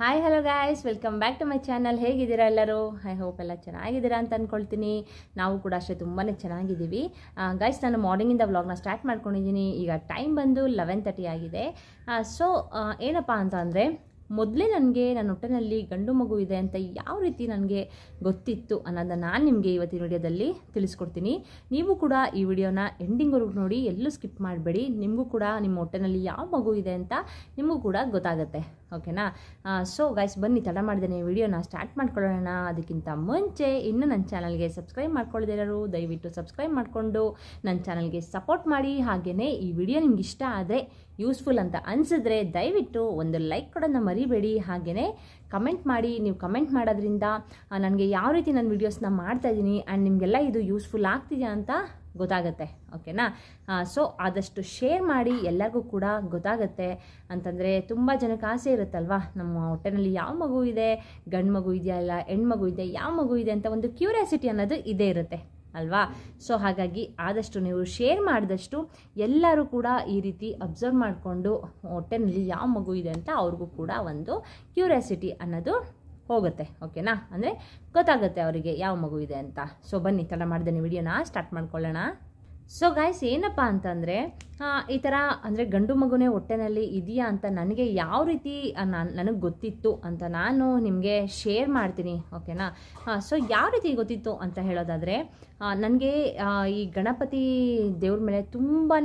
Hi hello guys, welcome back to my channel. ಹೇಗಿದ್ದೀರಾ ಎಲ್ಲರೂ? I hope ಎಲ್ಲ ಚೆನ್ನಾಗಿದ್ದೀರಾ ಅಂತ ಅಂದ್ಕೊಳ್ತೀನಿ. ನಾವು ಕೂಡ ಅಷ್ಟೇ ತುಂಬಾ ಚೆನ್ನಾಗಿದ್ದೀವಿ ಗಾಯ್ಸ್. ನಾನು ಮಾರ್ನಿಂಗಿಂದ ವ್ಲಾಗ್ನ ಸ್ಟಾರ್ಟ್ ಮಾಡ್ಕೊಂಡಿದ್ದೀನಿ. ಈಗ ಟೈಮ್ ಬಂದು 11:30 ಆಗಿದೆ. ಸೊ ಏನಪ್ಪ ಅಂತ ಅಂದರೆ, ಮೊದಲೇ ನನಗೆ ನನ್ನ ಹೊಟ್ಟೆನಲ್ಲಿ ಗಂಡು ಮಗು ಇದೆ ಅಂತ ಯಾವ ರೀತಿ ನನಗೆ ಗೊತ್ತಿತ್ತು ಅನ್ನೋದನ್ನು ನಾನು ನಿಮಗೆ ಇವತ್ತಿನ ವಿಡಿಯೋದಲ್ಲಿ ತಿಳಿಸ್ಕೊಡ್ತೀನಿ. ನೀವು ಕೂಡ ಈ ವಿಡಿಯೋನ ಎಂಡಿಂಗ್ವರೆಗೂ ನೋಡಿ, ಎಲ್ಲೂ ಸ್ಕಿಪ್ ಮಾಡಬೇಡಿ. ನಿಮಗೂ ಕೂಡ ನಿಮ್ಮ ಹೊಟ್ಟೆನಲ್ಲಿ ಯಾವ ಮಗು ಇದೆ ಅಂತ ನಿಮಗೂ ಕೂಡ ಗೊತ್ತಾಗುತ್ತೆ. ಓಕೆನಾ? ಸೊ ಗೈಸ್, ಬನ್ನಿ ತಡ ಮಾಡಿದ್ದೇನೆ ವಿಡಿಯೋನ ಸ್ಟಾರ್ಟ್ ಮಾಡ್ಕೊಳ್ಳೋಣ. ಅದಕ್ಕಿಂತ ಮುಂಚೆ ಇನ್ನೂ ನನ್ನ ಚಾನಲ್ಗೆ ಸಬ್ಸ್ಕ್ರೈಬ್ ಮಾಡ್ಕೊಳ್ಳೋದಿರೋರು ದಯವಿಟ್ಟು ಸಬ್ಸ್ಕ್ರೈಬ್ ಮಾಡಿಕೊಂಡು ನನ್ನ ಚಾನಲ್ಗೆ ಸಪೋರ್ಟ್ ಮಾಡಿ. ಹಾಗೆಯೇ ಈ ವಿಡಿಯೋ ನಿಮ್ಗೆ ಇಷ್ಟ ಆದರೆ, ಯೂಸ್ಫುಲ್ ಅಂತ ಅನಿಸಿದ್ರೆ ದಯವಿಟ್ಟು ಒಂದು ಲೈಕ್ ಕೊಡೋದನ್ನ ಮರಿಬೇಡಿ. ಹಾಗೆಯೇ ಕಮೆಂಟ್ ಮಾಡಿ. ನೀವು ಕಮೆಂಟ್ ಮಾಡೋದ್ರಿಂದ ನನಗೆ ಯಾವ ರೀತಿ ನನ್ನ ವೀಡಿಯೋಸ್ನ ಮಾಡ್ತಾಯಿದ್ದೀನಿ ಆ್ಯಂಡ್ ನಿಮಗೆಲ್ಲ ಇದು ಯೂಸ್ಫುಲ್ ಆಗ್ತಿದೆಯಾ ಅಂತ ಗೊತ್ತಾಗುತ್ತೆ. ಓಕೆನಾ? ಸೊ ಆದಷ್ಟು ಶೇರ್ ಮಾಡಿ, ಎಲ್ಲರಿಗೂ ಕೂಡ ಗೊತ್ತಾಗುತ್ತೆ. ಅಂತಂದರೆ ತುಂಬ ಜನಕ್ಕೆ ಆಸೆ ಇರುತ್ತಲ್ವ, ನಮ್ಮ ಹೊಟ್ಟೆನಲ್ಲಿ ಯಾವ ಮಗು ಇದೆ, ಗಂಡು ಮಗು ಇದೆಯಾ ಇಲ್ಲ ಹೆಣ್ಣು ಮಗು ಇದೆ, ಯಾವ ಮಗು ಇದೆ ಅಂತ ಒಂದು ಕ್ಯೂರಿಯಾಸಿಟಿ ಅನ್ನೋದು ಇದೇ ಇರುತ್ತೆ ಅಲ್ವಾ? ಸೊ ಹಾಗಾಗಿ ಆದಷ್ಟು ನೀವು ಶೇರ್ ಮಾಡಿದಷ್ಟು ಎಲ್ಲರೂ ಕೂಡ ಈ ರೀತಿ ಅಬ್ಸರ್ವ್ ಮಾಡಿಕೊಂಡು ಹೊಟ್ಟೆನಲ್ಲಿ ಯಾವ ಮಗು ಇದೆ ಅಂತ ಅವ್ರಿಗೂ ಕೂಡ ಒಂದು ಕ್ಯೂರಿಯಾಸಿಟಿ ಅನ್ನೋದು ಹೋಗುತ್ತೆ. ಓಕೆನಾ? ಅಂದರೆ ಗೊತ್ತಾಗುತ್ತೆ ಅವರಿಗೆ ಯಾವ ಮಗು ಇದೆ ಅಂತ. ಸೊ ಬನ್ನಿ ತಡ ಮಾಡ್ದೇನೆ ವಿಡಿಯೋನ ಸ್ಟಾರ್ಟ್ ಮಾಡ್ಕೊಳ್ಳೋಣ. ಸೊ ಗಾಯ್ಸ್, ಏನಪ್ಪ ಅಂತಂದರೆ, ಈ ಥರ ಅಂದರೆ ಗಂಡು ಮಗುನೇ ಹೊಟ್ಟೆನಲ್ಲಿ ಇದೆಯಾ ಅಂತ ನನಗೆ ಯಾವ ರೀತಿ ನನಗೆ ಗೊತ್ತಿತ್ತು ಅಂತ ನಾನು ನಿಮಗೆ ಶೇರ್ ಮಾಡ್ತೀನಿ. ಓಕೆನಾ? ಸೊ ಯಾವ ರೀತಿ ಗೊತ್ತಿತ್ತು ಅಂತ ಹೇಳೋದಾದರೆ, ನನಗೆ ಈ ಗಣಪತಿ ದೇವ್ರ ಮೇಲೆ ತುಂಬಾ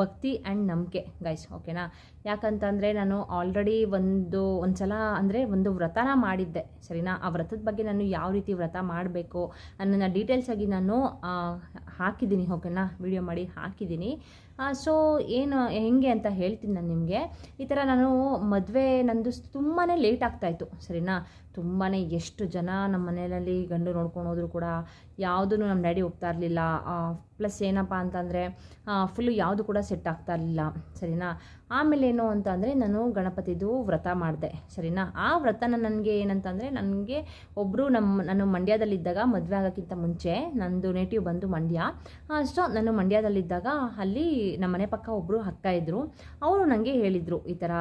ಭಕ್ತಿ ಆ್ಯಂಡ್ ನಂಬಿಕೆ ಗೈಸ್. ಓಕೆನಾ? ಯಾಕಂತಂದರೆ ನಾನು ಆಲ್ರೆಡಿ ಒಂದು ಸಲ ಅಂದರೆ ಒಂದು ವ್ರತನ ಮಾಡಿದ್ದೆ. ಸರಿನಾ? ಆ ವ್ರತದ ಬಗ್ಗೆ ನಾನು ಯಾವ ರೀತಿ ವ್ರತ ಮಾಡಬೇಕು ಅನ್ನೋದನ್ನ ಡೀಟೇಲ್ಸಾಗಿ ನಾನು ಹಾಕಿದ್ದೀನಿ. ಓಕೆನಾ? ವಿಡಿಯೋ ಮಾಡಿ ಹಾಕಿದ್ದೀನಿ. ಸೊ ಏನು ಹೆಂಗೆ ಅಂತ ಹೇಳ್ತೀನಿ ನಾನು ನಿಮಗೆ. ಈ ಥರ ನಾನು ಮದುವೆ ನಂದು ತುಂಬಾ ಲೇಟ್ ಆಗ್ತಾಯಿತ್ತು. ಸರಿನಾ? ತುಂಬಾ ಎಷ್ಟು ಜನ ನಮ್ಮ ಮನೆಯಲ್ಲಿ ಗಂಡು ನೋಡ್ಕೊಂಡು ಹೋದ್ರು ಕೂಡ ಯಾವುದೂ ನಮ್ಮ ಡ್ಯಾಡಿ ಒಪ್ತಾ ಇರಲಿಲ್ಲ. ಪ್ಲಸ್ ಏನಪ್ಪ ಅಂತಂದರೆ ಫುಲ್ಲು ಯಾವುದು ಕೂಡ ಸೆಟ್ ಆಗ್ತಾ ಇರಲಿಲ್ಲ. ಸರಿನಾ? ಆಮೇಲೆ ಏನು ಅಂತ ಅಂದರೆ, ನಾನು ಗಣಪತಿದು ವ್ರತ ಮಾಡಿದೆ. ಸರಿನಾ? ಆ ವ್ರತನ ನನಗೆ ಏನಂತಂದರೆ, ನನಗೆ ಒಬ್ಬರು ನಾನು ಮಂಡ್ಯದಲ್ಲಿದ್ದಾಗ, ಮದುವೆ ಆಗೋಕ್ಕಿಂತ ಮುಂಚೆ ನಂದು ನೇಟಿವ್ ಬಂದು ಮಂಡ್ಯ. ಸೊ ನಾನು ಮಂಡ್ಯದಲ್ಲಿದ್ದಾಗ ಅಲ್ಲಿ ನಮ್ಮ ಮನೆ ಪಕ್ಕ ಒಬ್ಬರು ಅಕ್ಕ ಇದ್ದರು. ಅವರು ನನಗೆ ಹೇಳಿದರು, ಈ ಥರ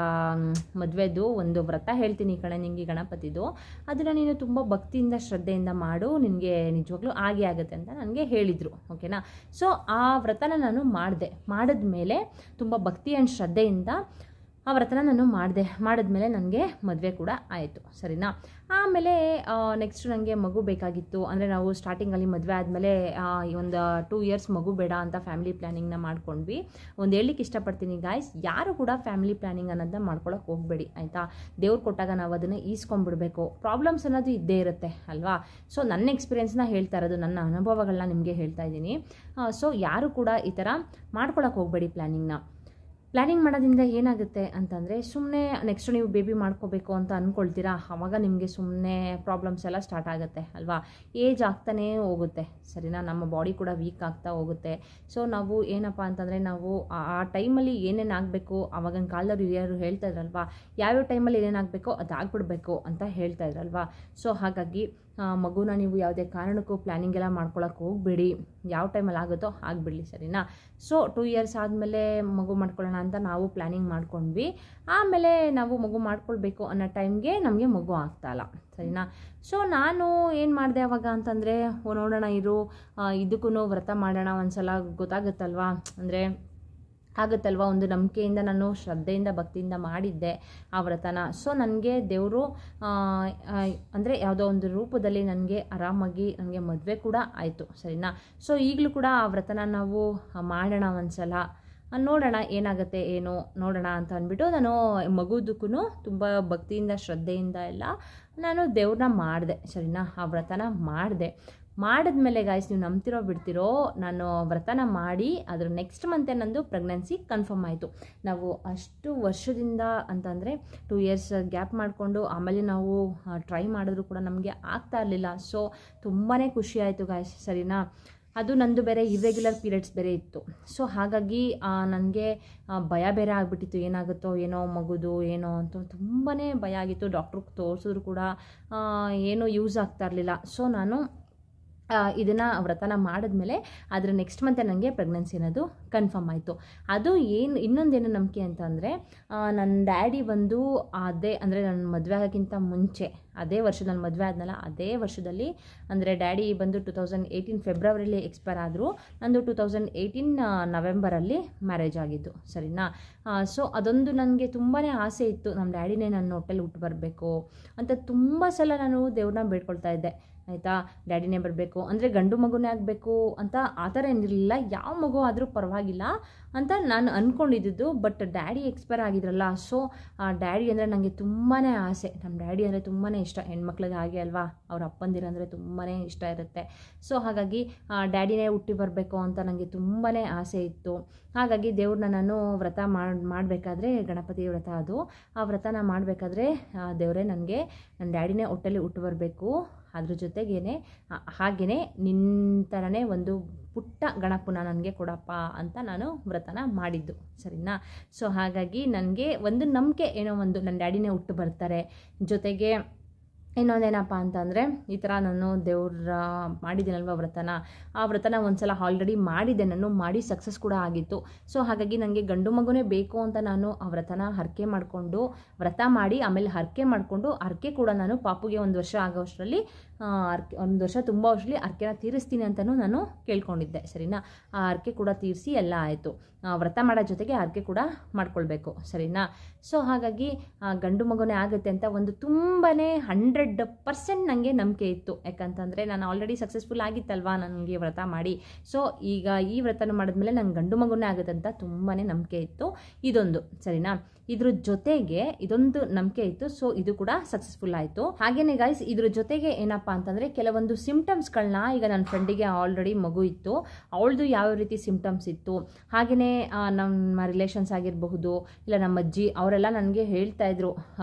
ಮದುವೆದು ಒಂದು ವ್ರತ ಹೇಳ್ತೀನಿ ಕಣೆ ನಿನಗೆ ಗಣಪತಿದು, ಅದನ್ನು ನೀನು ತುಂಬ ಭಕ್ತಿಯಿಂದ ಶ್ರದ್ಧೆಯಿಂದ ಮಾಡು, ನಿನಗೆ ನಿಜವಾಗ್ಲೂ ಆಗೇ ಆಗುತ್ತೆ ಅಂತ ನನಗೆ ಹೇಳಿದರು. ಓಕೆನಾ? ಸೊ ಆ ವ್ರತನ ನಾನು ಮಾಡಿದ್ಮೇಲೆ ತುಂಬ ಭಕ್ತಿ ಆ್ಯಂಡ್ ಶ್ರದ್ಧೆಯಿಂದ ಆ ವ್ರತನ ನಾನು ಮಾಡಿದ್ಮೇಲೆ ನನಗೆ ಮದುವೆ ಕೂಡ ಆಯಿತು. ಸರಿನಾ? ಆಮೇಲೆ ನೆಕ್ಸ್ಟ್ ನನಗೆ ಮಗು ಬೇಕಾಗಿತ್ತು. ಅಂದರೆ ನಾವು ಸ್ಟಾರ್ಟಿಂಗಲ್ಲಿ ಮದುವೆ ಆದಮೇಲೆ ಒಂದು 2 ಇಯರ್ಸ್ ಮಗು ಬೇಡ ಅಂತ ಫ್ಯಾಮಿಲಿ ಪ್ಲ್ಯಾನಿಂಗ್ನ ಮಾಡ್ಕೊಂಡ್ವಿ. ಒಂದು ಹೇಳಲಿಕ್ಕೆ ಇಷ್ಟಪಡ್ತೀನಿ ಗಾಯ್ಸ್, ಯಾರು ಕೂಡ ಫ್ಯಾಮಿಲಿ ಪ್ಲ್ಯಾನಿಂಗ್ ಅನ್ನೋದನ್ನ ಮಾಡ್ಕೊಳಕ್ಕೆ ಹೋಗಬೇಡಿ, ಆಯಿತಾ? ದೇವ್ರು ಕೊಟ್ಟಾಗ ನಾವು ಅದನ್ನು ಈಸ್ಕೊಂಡ್ಬಿಡ್ಬೇಕು. ಪ್ರಾಬ್ಲಮ್ಸ್ ಅನ್ನೋದು ಇದ್ದೇ ಇರುತ್ತೆ ಅಲ್ವಾ? ಸೊ ನನ್ನ ಎಕ್ಸ್ಪೀರಿಯೆನ್ಸ್ನ ಹೇಳ್ತಾ ಇರೋದು, ನನ್ನ ಅನುಭವಗಳನ್ನ ನಿಮಗೆ ಹೇಳ್ತಾ ಇದ್ದೀನಿ. ಸೊ ಯಾರು ಕೂಡ ಈ ಥರ ಮಾಡ್ಕೊಳಕ್ಕೆ ಹೋಗಬೇಡಿ. ಪ್ಲ್ಯಾನಿಂಗ್ ಮಾಡೋದ್ರಿಂದ ಏನಾಗುತ್ತೆ ಅಂತಂದರೆ, ಸುಮ್ಮನೆ ನೆಕ್ಸ್ಟ್ ನೀವು ಬೇಬಿ ಮಾಡ್ಕೋಬೇಕು ಅಂತ ಅಂದ್ಕೊಳ್ತೀರಾ, ಆವಾಗ ನಿಮಗೆ ಸುಮ್ಮನೆ ಪ್ರಾಬ್ಲಮ್ಸ್ ಎಲ್ಲ ಸ್ಟಾರ್ಟ್ ಆಗುತ್ತೆ ಅಲ್ವಾ? ಏಜ್ ಆಗ್ತಾನೇ ಹೋಗುತ್ತೆ. ಸರಿನಾ? ನಮ್ಮ ಬಾಡಿ ಕೂಡ ವೀಕ್ ಆಗ್ತಾ ಹೋಗುತ್ತೆ. ಸೊ ನಾವು ಏನಪ್ಪ ಅಂತಂದರೆ, ನಾವು ಆ ಟೈಮಲ್ಲಿ ಏನೇನು ಆಗಬೇಕು, ಆವಾಗಿನ ಕಾಲದವ್ರು ಹಿರಿಯರು ಹೇಳ್ತಾ ಇದ್ರಲ್ವಾ, ಯಾವ್ಯಾವ ಟೈಮಲ್ಲಿ ಏನೇನಾಗಬೇಕೋ ಅದಾಗ್ಬಿಡ್ಬೇಕು ಅಂತ ಹೇಳ್ತಾ ಇದ್ರಲ್ವಾ? ಸೊ ಹಾಗಾಗಿ ಮಗುನ ನೀವು ಯಾವುದೇ ಕಾರಣಕ್ಕೂ ಪ್ಲ್ಯಾನಿಂಗ್ ಎಲ್ಲ ಮಾಡ್ಕೊಳಕ್ಕೆ ಹೋಗಬೇಡಿ. ಯಾವ ಟೈಮಲ್ಲಿ ಆಗುತ್ತೋ ಆಗಿಬಿಡಲಿ. ಸರಿನಾ? ಸೊ 2 ಇಯರ್ಸ್ ಆದಮೇಲೆ ಮಗು ಮಾಡ್ಕೊಳ್ಳೋಣ ಅಂತ ನಾವು ಪ್ಲ್ಯಾನಿಂಗ್ ಮಾಡ್ಕೊಂಡ್ವಿ. ಆಮೇಲೆ ನಾವು ಮಗು ಮಾಡ್ಕೊಳ್ಬೇಕು ಅನ್ನೋ ಟೈಮ್ಗೆ ನಮಗೆ ಮಗು ಆಗ್ತಾಯಿಲ್ಲ. ಸರಿನಾ? ಸೊ ನಾನು ಏನು ಮಾಡಿದೆ ಅವಾಗ ಅಂತಂದರೆ, ನೋಡೋಣ ಇರು, ಇದಕ್ಕೂ ವ್ರತ ಮಾಡೋಣ, ಒಂದು ಸಲ ಗೊತ್ತಾಗುತ್ತಲ್ವಾ, ಅಂದರೆ ಆಗುತ್ತಲ್ವ, ಒಂದು ನಂಬಿಕೆಯಿಂದ ನಾನು ಶ್ರದ್ಧೆಯಿಂದ ಭಕ್ತಿಯಿಂದ ಮಾಡಿದ್ದೆ ಆ ವ್ರತನ. ಸೊ ನನಗೆ ದೇವರು ಅಂದರೆ ಯಾವುದೋ ಒಂದು ರೂಪದಲ್ಲಿ ನನಗೆ ಆರಾಮಾಗಿ ನನಗೆ ಮದುವೆ ಕೂಡ ಆಯಿತು. ಸರಿನಾ? ಸೊ ಈಗಲೂ ಕೂಡ ಆ ವ್ರತನ ನಾವು ಮಾಡೋಣ, ಒಂದು ಸಲ ನೋಡೋಣ ಏನಾಗುತ್ತೆ ಏನೋ ನೋಡೋಣ ಅಂತ ಅಂದ್ಬಿಟ್ಟು ನಾನು ಮಗುದಕ್ಕೂ ತುಂಬ ಭಕ್ತಿಯಿಂದ ಶ್ರದ್ಧೆಯಿಂದ ಎಲ್ಲ ನಾನು ದೇವ್ರನ್ನ ಮಾಡಿದೆ. ಸರಿನಾ? ಆ ವ್ರತನ ಮಾಡಿದ್ಮೇಲೆ ಗಾಯ್ಸ್, ನೀವು ನಂಬ್ತಿರೋ ಬಿಡ್ತಿರೋ, ನಾನು ವ್ರತನ ಮಾಡಿ ಅದ್ರ ನೆಕ್ಸ್ಟ್ ಮಂತೆ ನಂದು ಪ್ರೆಗ್ನೆನ್ಸಿ ಕನ್ಫರ್ಮ್ ಆಯಿತು. ನಾವು ಅಷ್ಟು ವರ್ಷದಿಂದ ಅಂತಂದರೆ 2 ಇಯರ್ಸ್ ಗ್ಯಾಪ್ ಮಾಡಿಕೊಂಡು ಆಮೇಲೆ ನಾವು ಟ್ರೈ ಮಾಡಿದ್ರು ಕೂಡ ನಮಗೆ ಆಗ್ತಾ ಇರಲಿಲ್ಲ. ಸೊ ತುಂಬಾ ಖುಷಿ ಆಯಿತು ಗಾಯ್ಸ್. ಸರಿನಾ? ಅದು ನಂದು ಬೇರೆ ಇರ್ರೆಗ್ಯುಲರ್ ಪೀರಿಯಡ್ಸ್ ಬೇರೆ ಇತ್ತು. ಸೊ ಹಾಗಾಗಿ ನನಗೆ ಭಯ ಬೇರೆ ಆಗಿಬಿಟ್ಟಿತ್ತು, ಏನಾಗುತ್ತೋ ಏನೋ ಮಗುದು ಏನೋ ಅಂತ ತುಂಬಾ ಭಯ ಆಗಿತ್ತು. ಡಾಕ್ಟ್ರಿಗೆ ತೋರಿಸಿದ್ರು ಕೂಡ ಏನೂ ಯೂಸ್ ಆಗ್ತಾ ಇರಲಿಲ್ಲ. ಸೊ ನಾನು ಇದನ್ನು ವ್ರತನ ಮಾಡಿದ್ಮೇಲೆ ಅದರ ನೆಕ್ಸ್ಟ್ ಮಂತೆ ನನಗೆ ಪ್ರೆಗ್ನೆನ್ಸಿ ಅನ್ನೋದು ಕನ್ಫರ್ಮ್ ಆಯಿತು. ಅದು ಏನು ಇನ್ನೊಂದೇನು ನಂಬಿಕೆ ಅಂತಂದರೆ, ನನ್ನ ಡ್ಯಾಡಿ ಬಂದು ಅದೇ ಅಂದರೆ ನನ್ನ ಮದುವೆ ಆಗೋಕ್ಕಿಂತ ಮುಂಚೆ ಅದೇ ವರ್ಷ ನಾನು ಮದುವೆ ಆದ್ನಲ್ಲ ಅದೇ ವರ್ಷದಲ್ಲಿ, ಅಂದರೆ ಡ್ಯಾಡಿ ಬಂದು 2018 ಫೆಬ್ರವರಿಲಿ ಎಕ್ಸ್ಪೈರ್ ಆದರು, ನಂದು 2018 ನವೆಂಬರಲ್ಲಿ ಮ್ಯಾರೇಜ್ ಆಗಿದ್ದು, ಸರಿನಾ. ಸೊ ಅದೊಂದು ನನಗೆ ತುಂಬಾ ಆಸೆ ಇತ್ತು, ನಮ್ಮ ಡ್ಯಾಡಿನೇ ನನ್ನ ಹೊಟ್ಟೆಲಿ ಹುಟ್ಟು ಬರಬೇಕು ಅಂತ ತುಂಬ ಸಲ ನಾನು ದೇವ್ರನ್ನ ಬೇಡ್ಕೊಳ್ತಾ ಇದ್ದೆ, ಆಯಿತಾ. ಡ್ಯಾಡಿನೇ ಬರಬೇಕು ಅಂದರೆ ಗಂಡು ಮಗುನೇ ಆಗಬೇಕು ಅಂತ ಆ ಥರ ಏನಿರಲಿಲ್ಲ, ಯಾವ ಮಗು ಆದರೂ ಪರವಾಗಿಲ್ಲ ಅಂತ ನಾನು ಅಂದ್ಕೊಂಡಿದ್ದು. ಬಟ್ ಡ್ಯಾಡಿ ಎಕ್ಸ್ಪೈರ್ ಆಗಿದ್ರಲ್ಲ, ಸೊ ಡ್ಯಾಡಿ ಅಂದರೆ ನನಗೆ ತುಂಬಾ ಆಸೆ. ನಮ್ಮ ಡ್ಯಾಡಿ ಅಂದರೆ ತುಂಬಾ ಇಷ್ಟ, ಹೆಣ್ಮಕ್ಳಿಗೆ ಹಾಗೆ ಅಲ್ವಾ, ಅವ್ರ ಅಪ್ಪಂದಿರು ಅಂದರೆ ತುಂಬಾ ಇಷ್ಟ ಇರುತ್ತೆ. ಸೊ ಹಾಗಾಗಿ ಡ್ಯಾಡಿನೇ ಹುಟ್ಟಿ ಬರಬೇಕು ಅಂತ ನನಗೆ ತುಂಬಾ ಆಸೆ ಇತ್ತು. ಹಾಗಾಗಿ ದೇವ್ರನ್ನ ನಾನು ವ್ರತ ಮಾಡಬೇಕಾದ್ರೆ, ಗಣಪತಿ ವ್ರತ ಅದು, ಆ ವ್ರತನ ಮಾಡಬೇಕಾದ್ರೆ ದೇವರೇ ನನಗೆ ನನ್ನ ಡ್ಯಾಡಿನೇ ಹೊಟ್ಟೆಲಿ ಹುಟ್ಟು ಬರಬೇಕು, ಅದ್ರ ಜೊತೆಗೇ ಹಾಗೆಯೇ ನಿನ್ನ ಥರನೇ ಒಂದು ಪುಟ್ಟ ಗಣಪನ ನನಗೆ ಕೊಡಪ್ಪ ಅಂತ ನಾನು ವ್ರತನ ಮಾಡಿದ್ದು, ಸರಿನಾ. ಸೊ ಹಾಗಾಗಿ ನನಗೆ ಒಂದು ನಂಬಿಕೆ, ಏನೋ ಒಂದು ನನ್ನ ಡ್ಯಾಡಿನೇ ಹುಟ್ಟು ಬರ್ತಾರೆ. ಜೊತೆಗೆ ಇನ್ನೊಂದೇನಪ್ಪ ಅಂತಂದರೆ, ಈ ಥರ ನಾನು ದೇವ್ರ ಮಾಡಿದ್ದೀನಲ್ವ ವ್ರತನ, ಆ ವ್ರತನ ಒಂದು ಸಲ ಆಲ್ರೆಡಿ ಮಾಡಿದ್ದೆ ನಾನು, ಮಾಡಿ ಸಕ್ಸಸ್ ಕೂಡ ಆಗಿತ್ತು. ಸೊ ಹಾಗಾಗಿ ನನಗೆ ಗಂಡು ಮಗುನೇ ಬೇಕು ಅಂತ ನಾನು ಆ ವ್ರತನ ಹರಕೆ ಮಾಡಿಕೊಂಡು, ವ್ರತ ಮಾಡಿ ಆಮೇಲೆ ಹರಕೆ ಮಾಡಿಕೊಂಡು, ಹರಕೆ ಕೂಡ ನಾನು ಪಾಪುಗೆ 1 ವರ್ಷ ಆಗೋಷ್ಟರಲ್ಲಿ, 1 ವರ್ಷ ತುಂಬ ವರ್ಷದಲ್ಲಿ ಹರಕೆನ ತೀರಿಸ್ತೀನಿ ಅಂತಲೂ ನಾನು ಕೇಳ್ಕೊಂಡಿದ್ದೆ, ಸರಿನಾ. ಆ ಹರಕೆ ಕೂಡ ತೀರಿಸಿ ಎಲ್ಲ ಆಯಿತು. ವ್ರತ ಮಾಡೋ ಜೊತೆಗೆ ಹರಕೆ ಕೂಡ ಮಾಡ್ಕೊಳ್ಬೇಕು, ಸರಿನಾ. ಸೊ ಹಾಗಾಗಿ ಗಂಡು ಮಗುನೇ ಆಗುತ್ತೆ ಅಂತ ಒಂದು ತುಂಬಾ 100% ನನಗೆ ನಂಬಿಕೆ ಇತ್ತು. ಯಾಕಂತಂದರೆ ನಾನು ಆಲ್ರೆಡಿ ಸಕ್ಸಸ್ಫುಲ್ ಆಗಿತ್ತಲ್ವಾ ನನಗೆ ವ್ರತ ಮಾಡಿ. ಸೊ ಈಗ ಈ ವ್ರತನ ಮಾಡಿದ್ಮೇಲೆ ನಂಗೆ ಗಂಡು ಮಗುನೇ ಆಗುತ್ತೆ ಅಂತ ತುಂಬಾ ನಂಬಿಕೆ ಇತ್ತು. ಇದೊಂದು, ಸರಿನಾ. ಇದ್ರ ಜೊತೆಗೆ ಇದೊಂದು ನಂಬಿಕೆ ಇತ್ತು, ಸೊ ಇದು ಕೂಡ ಸಕ್ಸಸ್ಫುಲ್ ಆಯಿತು. ಹಾಗೇನೆ ಗೈಸ್, ಇದ್ರ ಜೊತೆಗೆ ಏನಪ್ಪ ಅಂತಂದರೆ, ಕೆಲವೊಂದು ಸಿಂಪ್ಟಮ್ಸ್ಗಳನ್ನ, ಈಗ ನನ್ನ ಫ್ರೆಂಡಿಗೆ ಆಲ್ರೆಡಿ ಮಗು ಇತ್ತು, ಅವಳದು ಯಾವ ರೀತಿ ಸಿಂಪ್ಟಮ್ಸ್ ಇತ್ತು, ಹಾಗೆಯೇ ನಮ್ಮ ರಿಲೇಷನ್ಸ್ ಆಗಿರಬಹುದು, ಇಲ್ಲ ನಮ್ಮ ಅಜ್ಜಿ, ಅವರೆಲ್ಲ ನನಗೆ ಹೇಳ್ತಾಯಿದ್ರು,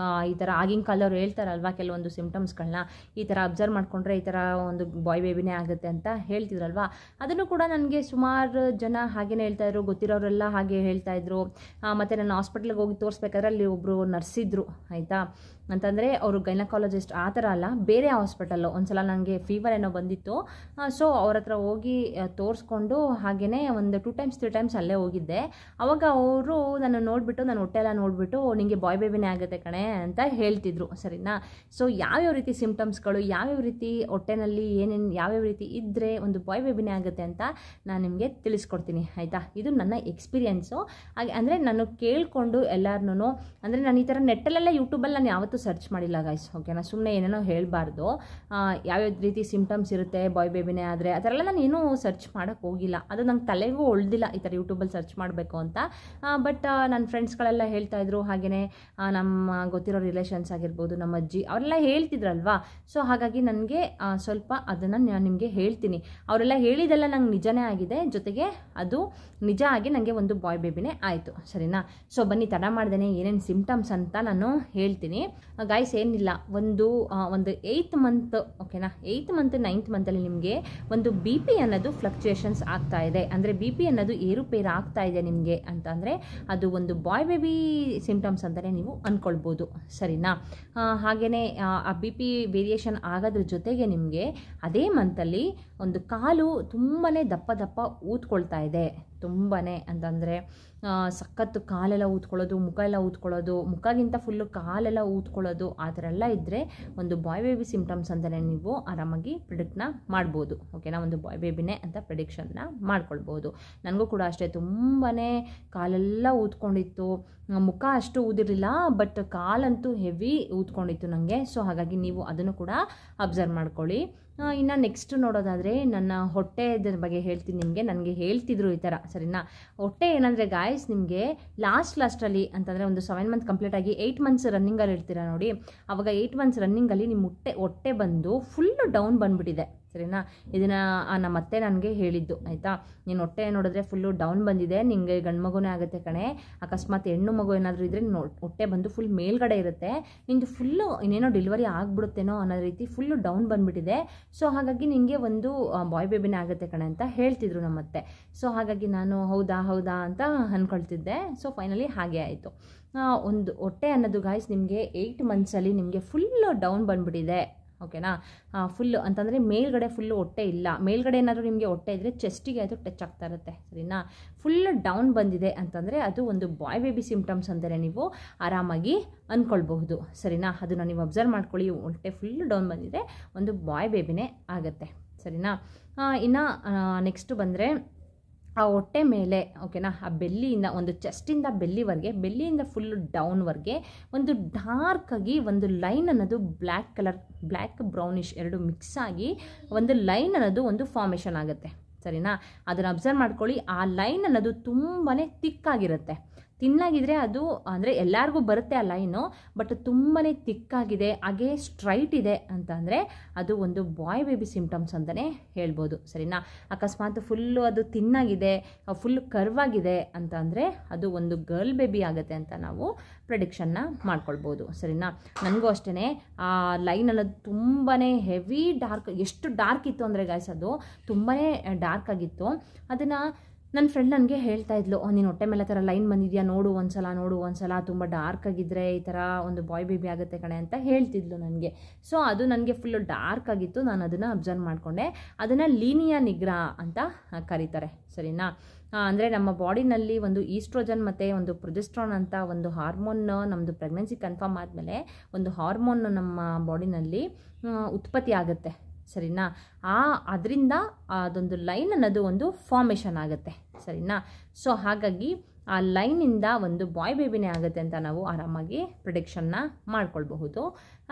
ಈ ಥರ ಆಗಿನ ಕಾಲದವ್ರು ಹೇಳ್ತಾರಲ್ವ ಕೆಲವೊಂದು ಸಿಂಪ್ಟಮ್ಸ್ಗಳನ್ನ, ಈ ಥರ ಅಬ್ಸರ್ವ್ ಮಾಡಿಕೊಂಡ್ರೆ ಈ ಥರ ಒಂದು ಬಾಯ್ ಬೇಬಿನೇ ಆಗುತ್ತೆ ಅಂತ ಹೇಳ್ತಿದ್ರಲ್ವ. ಅದನ್ನು ಕೂಡ ನನಗೆ ಸುಮಾರು ಜನ ಹಾಗೇನೆ ಹೇಳ್ತಾಯಿದ್ರು, ಗೊತ್ತಿರೋರೆಲ್ಲ ಹಾಗೆ ಹೇಳ್ತಾಯಿದ್ರು. ಮತ್ತು ನಾನು ಹಾಸ್ಪಿಟ್ಲಿಗೆ ಹೋಗಿ ತೋರಿಸ್ಬೇಕಾದ್ರೆ ಅಲ್ಲಿ ಒಬ್ಬರು ನರ್ಸಿದ್ರು, ಆಯಿತಾ. ಅಂತಂದರೆ ಅವರು ಗೈನಕಾಲಜಿಸ್ಟ್ ಆ ಥರ ಅಲ್ಲ, ಬೇರೆ ಹಾಸ್ಪಿಟಲ್ಲು. ಒಂದ್ಸಲ ನನಗೆ ಫೀವರ್ ಏನೋ ಬಂದಿತ್ತು, ಸೊ ಅವ್ರ ಹತ್ರ ಹೋಗಿ ತೋರಿಸ್ಕೊಂಡು ಹಾಗೆಯೇ ಒಂದು 2 times 3 times ಅಲ್ಲೇ ಹೋಗಿದ್ದೆ. ಆವಾಗ ಅವರು ನನ್ನ ನೋಡಿಬಿಟ್ಟು, ನನ್ನ ಹೊಟ್ಟೆ ಎಲ್ಲ ನೋಡಿಬಿಟ್ಟು, ನಿಮಗೆ ಬಾಯ್ ಬೇಬಿನೇ ಆಗುತ್ತೆ ಕಣೆ ಅಂತ ಹೇಳ್ತಿದ್ರು, ಸರಿನಾ. ಸೊ ಯಾವ್ಯಾವ ರೀತಿ ಸಿಂಪ್ಟಮ್ಸ್ಗಳು, ಯಾವ್ಯಾವ ರೀತಿ ಹೊಟ್ಟೆನಲ್ಲಿ ಏನೇನು ಯಾವ್ಯಾವ ರೀತಿ ಇದ್ದರೆ ಒಂದು ಬಾಯ್ ಬೇಬಿನೇ ಆಗುತ್ತೆ ಅಂತ ನಾನು ನಿಮಗೆ ತಿಳಿಸ್ಕೊಡ್ತೀನಿ, ಆಯಿತಾ. ಇದು ನನ್ನ ಎಕ್ಸ್ಪೀರಿಯೆನ್ಸು. ಹಾಗೆ ಅಂದರೆ ನಾನು ಕೇಳಿಕೊಂಡು ಎಲ್ಲರನ್ನೂ, ಅಂದರೆ ನಾನು ಈ ಥರ ನೆಟ್ಟಲ್ಲೆಲ್ಲ ಯೂಟ್ಯೂಬಲ್ಲಿ ನಾನು ಯಾವತ್ತೂ ಸರ್ಚ್ ಮಾಡಿಲ್ಲ ಗೈಸ್, ಓಕೆನಾ. ಸುಮ್ಮನೆ ಏನೇನೋ ಹೇಳಬಾರ್ದು. ಯಾವ್ಯಾವ ರೀತಿ ಸಿಂಪ್ಟಮ್ಸ್ ಇರುತ್ತೆ ಬಾಯ್ ಬೇಬಿನೇ ಆದರೆ, ಆ ಥರ ಎಲ್ಲ ನಾನು ಏನೂ ಸರ್ಚ್ ಮಾಡೋಕ್ಕೆ ಹೋಗಿಲ್ಲ. ಅದು ನಂಗೆ ತಲೆಗೂ ಉಳ್ದಿಲ್ಲ ಈ ಥರ ಯೂಟ್ಯೂಬಲ್ಲಿ ಸರ್ಚ್ ಮಾಡಬೇಕು ಅಂತ. ಬಟ್ ನನ್ನ ಫ್ರೆಂಡ್ಸ್ಗಳೆಲ್ಲ ಹೇಳ್ತಾಯಿದ್ರು, ಹಾಗೆಯೇ ನಮ್ಮ ಗೊತ್ತಿರೋ ರಿಲೇಷನ್ಸ್ ಆಗಿರ್ಬೋದು, ನಮ್ಮ ಅಜ್ಜಿ, ಅವರೆಲ್ಲ ಹೇಳ್ತಿದ್ರಲ್ವಾ. ಸೊ ಹಾಗಾಗಿ ನನಗೆ ಸ್ವಲ್ಪ ಅದನ್ನು ನಾನು ನಿಮಗೆ ಹೇಳ್ತೀನಿ. ಅವರೆಲ್ಲ ಹೇಳಿದೆಲ್ಲ ನಂಗೆ ನಿಜನೇ ಆಗಿದೆ, ಜೊತೆಗೆ ಅದು ನಿಜ ಆಗಿ ನನಗೆ ಒಂದು ಬಾಯ್ ಬೇಬಿನೇ ಆಯಿತು, ಸರಿನಾ. ಸೊ ಬನ್ನಿ, ತಡ ಮಾಡ್ದೇನೆ ಏನೇನು ಸಿಂಪ್ಟಮ್ಸ್ ಅಂತ ನಾನು ಹೇಳ್ತೀನಿ ಗೈಸ್. ಏನಿಲ್ಲ, ಒಂದು 8th ಮಂತ್, ಓಕೆನಾ, 8th ಮಂತ್ 9th ಮಂತಲ್ಲಿ ನಿಮಗೆ ಒಂದು BP ಅನ್ನೋದು ಫ್ಲಕ್ಚುಯೇಷನ್ಸ್ ಆಗ್ತಾ ಇದೆ, ಅಂದರೆ BP ಅನ್ನೋದು ಏರುಪೇರು ಆಗ್ತಾ ಇದೆ ನಿಮಗೆ ಅಂತಂದರೆ ಅದು ಒಂದು ಬಾಯ್ ಬೇಬಿ ಸಿಂಪ್ಟಮ್ಸ್ ಅಂತಲೇ ನೀವು ಅಂದ್ಕೊಳ್ಬೋದು, ಸರಿನಾ. ಹಾಗೆಯೇ ಆ BP ವೇರಿಯೇಷನ್ ಆಗೋದ್ರ ಜೊತೆಗೆ ನಿಮಗೆ ಅದೇ ಮಂತಲ್ಲಿ ಒಂದು ಕಾಲು ತುಂಬಾ ದಪ್ಪ ದಪ್ಪ ಊದ್ಕೊಳ್ತಾ ಇದೆ, ತುಂಬಾ ಅಂತಂದರೆ ಸಖತ್ತು ಕಾಲೆಲ್ಲ ಊದ್ಕೊಳ್ಳೋದು, ಮುಖ ಎಲ್ಲ ಊದ್ಕೊಳ್ಳೋದು, ಮುಖಗಿಂತ ಫುಲ್ಲು ಕಾಲೆಲ್ಲ ಊದ್ಕೊಳ್ಳೋದು, ಆ ಥರ ಎಲ್ಲ ಇದ್ದರೆ ಒಂದು ಬಾಯ್ ಬೇಬಿ ಸಿಂಪ್ಟಮ್ಸ್ ಅಂತಲೇ ನೀವು ಆರಾಮಾಗಿ ಪ್ರಿಡಿಕ್ಟ್ನ ಮಾಡ್ಬೋದು, ಓಕೆನಾ. ಒಂದು ಬಾಯ್ ಬೇಬಿನೇ ಅಂತ ಪ್ರಿಡಿಕ್ಷನ್ನ ಮಾಡ್ಕೊಳ್ಬೋದು. ನನಗೂ ಕೂಡ ಅಷ್ಟೇ, ತುಂಬಾ ಕಾಲೆಲ್ಲ ಊದ್ಕೊಂಡಿತ್ತು, ಮುಖ ಅಷ್ಟು ಊದಿರಲಿಲ್ಲ, ಬಟ್ ಕಾಲಂತೂ ಹೆವಿ ಊದ್ಕೊಂಡಿತ್ತು ನನಗೆ. ಸೊ ಹಾಗಾಗಿ ನೀವು ಅದನ್ನು ಕೂಡ ಅಬ್ಸರ್ವ್ ಮಾಡ್ಕೊಳ್ಳಿ. ಇನ್ನು ನೆಕ್ಸ್ಟ್ ನೋಡೋದಾದರೆ, ನನ್ನ ಹೊಟ್ಟೆದ ಬಗ್ಗೆ ಹೇಳ್ತೀನಿ ನಿಮಗೆ. ನನಗೆ ಹೇಳ್ತಿದ್ರು ಈ ಥರ, ಸರಿನಾ. ಹೊಟ್ಟೆ ಏನಂದರೆ ಗಾಯ್ಸ್, ನಿಮಗೆ ಲಾಸ್ಟಲ್ಲಿ ಅಂತಂದರೆ ಒಂದು 7 ಮಂತ್ ಕಂಪ್ಲೀಟ್ ಆಗಿ 8 ಮಂತ್ಸ್ ರನ್ನಿಂಗಲ್ಲಿ ಇರ್ತೀರ ನೋಡಿ, ಆವಾಗ 8 ಮಂತ್ಸ್ ರನ್ನಿಂಗಲ್ಲಿ ನಿಮ್ಮ ಹೊಟ್ಟೆ ಬಂದು ಫುಲ್ಲು ಡೌನ್ ಬಂದುಬಿಟ್ಟಿದೆ, ಸರಿನಾ. ಇದನ್ನು ನಮ್ಮ ಅತ್ತೆ ನನಗೆ ಹೇಳಿದ್ದು, ಆಯಿತಾ. ನೀನು ಹೊಟ್ಟೆ ನೋಡಿದ್ರೆ ಫುಲ್ಲು ಡೌನ್ ಬಂದಿದೆ, ನಿಮಗೆ ಗಂಡು ಮಗುನೇ ಆಗುತ್ತೆ ಕಣೆ, ಅಕಸ್ಮಾತ್ ಹೆಣ್ಣು ಮಗು ಏನಾದರೂ ಇದ್ದರೆ ಹೊಟ್ಟೆ ಬಂದು ಫುಲ್ ಮೇಲ್ಗಡೆ ಇರುತ್ತೆ, ನಿಂದು ಫುಲ್ಲು ಇನ್ನೇನೋ ಡೆಲಿವರಿ ಆಗಿಬಿಡುತ್ತೇನೋ ಅನ್ನೋ ರೀತಿ ಫುಲ್ಲು ಡೌನ್ ಬಂದುಬಿಟ್ಟಿದೆ. ಸೊ ಹಾಗಾಗಿ ನಿಮಗೆ ಒಂದು ಬಾಯ್ ಬೇಬಿನೇ ಆಗುತ್ತೆ ಕಣೆ ಅಂತ ಹೇಳ್ತಿದ್ರು ನಮ್ಮತ್ತೆ. ಸೊ ಹಾಗಾಗಿ ನಾನು ಹೌದಾ ಅಂತ ಅಂದ್ಕೊಳ್ತಿದ್ದೆ. ಸೊ ಫೈನಲಿ ಹಾಗೆ ಆಯಿತು. ಒಂದು ಹೊಟ್ಟೆ ಅನ್ನೋದು ಗಾಯ್ಸ್ ನಿಮಗೆ 8 ಮಂತ್ಸಲ್ಲಿ ನಿಮಗೆ ಫುಲ್ಲು ಡೌನ್ ಬಂದುಬಿಟ್ಟಿದೆ, ಓಕೆನಾ. ಫುಲ್ಲು ಅಂತಂದರೆ ಮೇಲ್ಗಡೆ ಫುಲ್ಲು ಹೊಟ್ಟೆ ಇಲ್ಲ, ಮೇಲ್ಗಡೆ ಏನಾದರೂ ನಿಮಗೆ ಹೊಟ್ಟೆ ಇದ್ದರೆ ಚೆಸ್ಟಿಗೆ ಅದು ಟಚ್ ಆಗ್ತಾ ಇರುತ್ತೆ, ಸರಿನಾ. ಫುಲ್ ಡೌನ್ ಬಂದಿದೆ ಅಂತಂದರೆ ಅದು ಒಂದು ಬಾಯ್ ಬೇಬಿ ಸಿಂಪ್ಟಮ್ಸ್ ಅಂತಲೇ ನೀವು ಆರಾಮಾಗಿ ಅಂದ್ಕೊಳ್ಬಹುದು, ಸರಿನಾ. ಅದನ್ನು ನೀವು ಅಬ್ಸರ್ವ್ ಮಾಡ್ಕೊಳ್ಳಿ. ಹೊಟ್ಟೆ ಫುಲ್ ಡೌನ್ ಬಂದಿದೆ, ಒಂದು ಬಾಯ್ ಬೇಬಿನೇ ಆಗುತ್ತೆ, ಸರಿನಾ. ಇನ್ನು ನೆಕ್ಸ್ಟು ಬಂದರೆ ಆ ಹೊಟ್ಟೆ ಮೇಲೆ, ಓಕೆನಾ, ಆ ಬೆಲ್ಲಿಯಿಂದ ಒಂದು ಚೆಸ್ಟಿಂದ ಬೆಲ್ಲಿವರೆಗೆ, ಬೆಲ್ಲಿಯಿಂದ ಫುಲ್ಲು ಡೌನ್ವರೆಗೆ ಒಂದು ಡಾರ್ಕಾಗಿ ಒಂದು ಲೈನ್ ಅನ್ನೋದು ಬ್ಲ್ಯಾಕ್ ಕಲರ್, ಬ್ಲ್ಯಾಕ್ ಬ್ರೌನಿಷ್ ಎರಡು ಮಿಕ್ಸ್ ಆಗಿ ಒಂದು ಲೈನ್ ಅನ್ನೋದು ಒಂದು ಫಾರ್ಮೇಷನ್ ಆಗುತ್ತೆ, ಸರಿನಾ. ಅದನ್ನು ಅಬ್ಸರ್ವ್ ಮಾಡ್ಕೊಳ್ಳಿ. ಆ ಲೈನ್ ಅನ್ನೋದು ತುಂಬಾ ತಿಕ್ಕಾಗಿರುತ್ತೆ. ತಿನ್ನಾಗಿದ್ರೆ ಅದು ಅಂದರೆ ಎಲ್ಲರಿಗೂ ಬರುತ್ತೆ ಆ ಲೈನು, ಬಟ್ ತುಂಬಾ ತಿಕ್ಕಾಗಿದೆ, ಹಾಗೆ ಸ್ಟ್ರೈಟ್ ಇದೆ ಅಂತಂದರೆ ಅದು ಒಂದು ಬಾಯ್ ಬೇಬಿ ಸಿಂಪ್ಟಮ್ಸ್ ಅಂತಲೇ ಹೇಳ್ಬೋದು, ಸರಿನಾ. ಅಕಸ್ಮಾತ್ ಫುಲ್ಲು ಅದು ತಿನ್ನಾಗಿದೆ, ಫುಲ್ ಕರ್ವಾಗಿದೆ ಅಂತ ಅಂದರೆ ಅದು ಒಂದು ಗರ್ಲ್ ಬೇಬಿ ಆಗುತ್ತೆ ಅಂತ ನಾವು ಪ್ರೆಡಿಕ್ಷನ್ನ ಮಾಡ್ಕೊಳ್ಬೋದು, ಸರಿನಾ. ನನಗೂ ಅಷ್ಟೇ ಆ ಲೈನ್ ಅನ್ನೋದು ತುಂಬಾ ಹೆವಿ ಡಾರ್ಕ್, ಎಷ್ಟು ಡಾರ್ಕ್ ಇತ್ತು ಅಂದರೆ ಗಾಯ್ಸ್ ಅದು ತುಂಬಾ ಡಾರ್ಕ್ ಆಗಿತ್ತು. ಅದನ್ನು ನನ್ನ ಫ್ರೆಂಡ್ ನನಗೆ ಹೇಳ್ತಾ ಇದ್ಲು, ನೀನು ಹೊಟ್ಟೆ ಮೇಲೆ ಥರ ಲೈನ್ ಬಂದಿದೆಯಾ, ನೋಡು ಒಂದ್ಸಲ, ತುಂಬ ಡಾರ್ಕ್ ಆಗಿದ್ದರೆ ಈ ಥರ ಒಂದು ಬಾಯ್ ಬೇಬಿ ಆಗುತ್ತೆ ಕಣೆ ಅಂತ ಹೇಳ್ತಿದ್ಲು ನನಗೆ. ಸೊ ಅದು ನನಗೆ ಫುಲ್ಲು ಡಾರ್ಕ್ ಆಗಿತ್ತು, ನಾನು ಅದನ್ನು ಅಬ್ಸರ್ವ್ ಮಾಡಿಕೊಂಡೆ. ಅದನ್ನು ಲೀನಿಯಾ ನಿಗ್ರಾ ಅಂತ ಕರೀತಾರೆ, ಸರಿನಾ. ಅಂದರೆ ನಮ್ಮ ಬಾಡಿನಲ್ಲಿ ಒಂದು ಈಸ್ಟ್ರೋಜನ್ ಮತ್ತು ಒಂದು ಪ್ರೊಜೆಸ್ಟ್ರಾನ್ ಅಂತ ಒಂದು ಹಾರ್ಮೋನ್ ನಮ್ಮದು ಪ್ರೆಗ್ನೆನ್ಸಿ ಕನ್ಫರ್ಮ್ ಆದಮೇಲೆ ಒಂದು ಹಾರ್ಮೋನ್ ನಮ್ಮ ಬಾಡಿನಲ್ಲಿ ಉತ್ಪತ್ತಿ ಆಗುತ್ತೆ, ಸರಿನಾ. ಅದರಿಂದ ಅದೊಂದು ಲೈನ್ ಅನ್ನೋದು ಒಂದು ಫಾರ್ಮೇಷನ್ ಆಗುತ್ತೆ, ಸರಿನಾ. ಸೊ ಹಾಗಾಗಿ ಆ ಲೈನಿಂದ ಒಂದು ಬಾಯ್ ಬೇಬಿನೇ ಆಗುತ್ತೆ ಅಂತ ನಾವು ಆರಾಮಾಗಿ ಪ್ರಿಡಿಕ್ಷನ್ನ ಮಾಡ್ಕೊಳ್ಬಹುದು.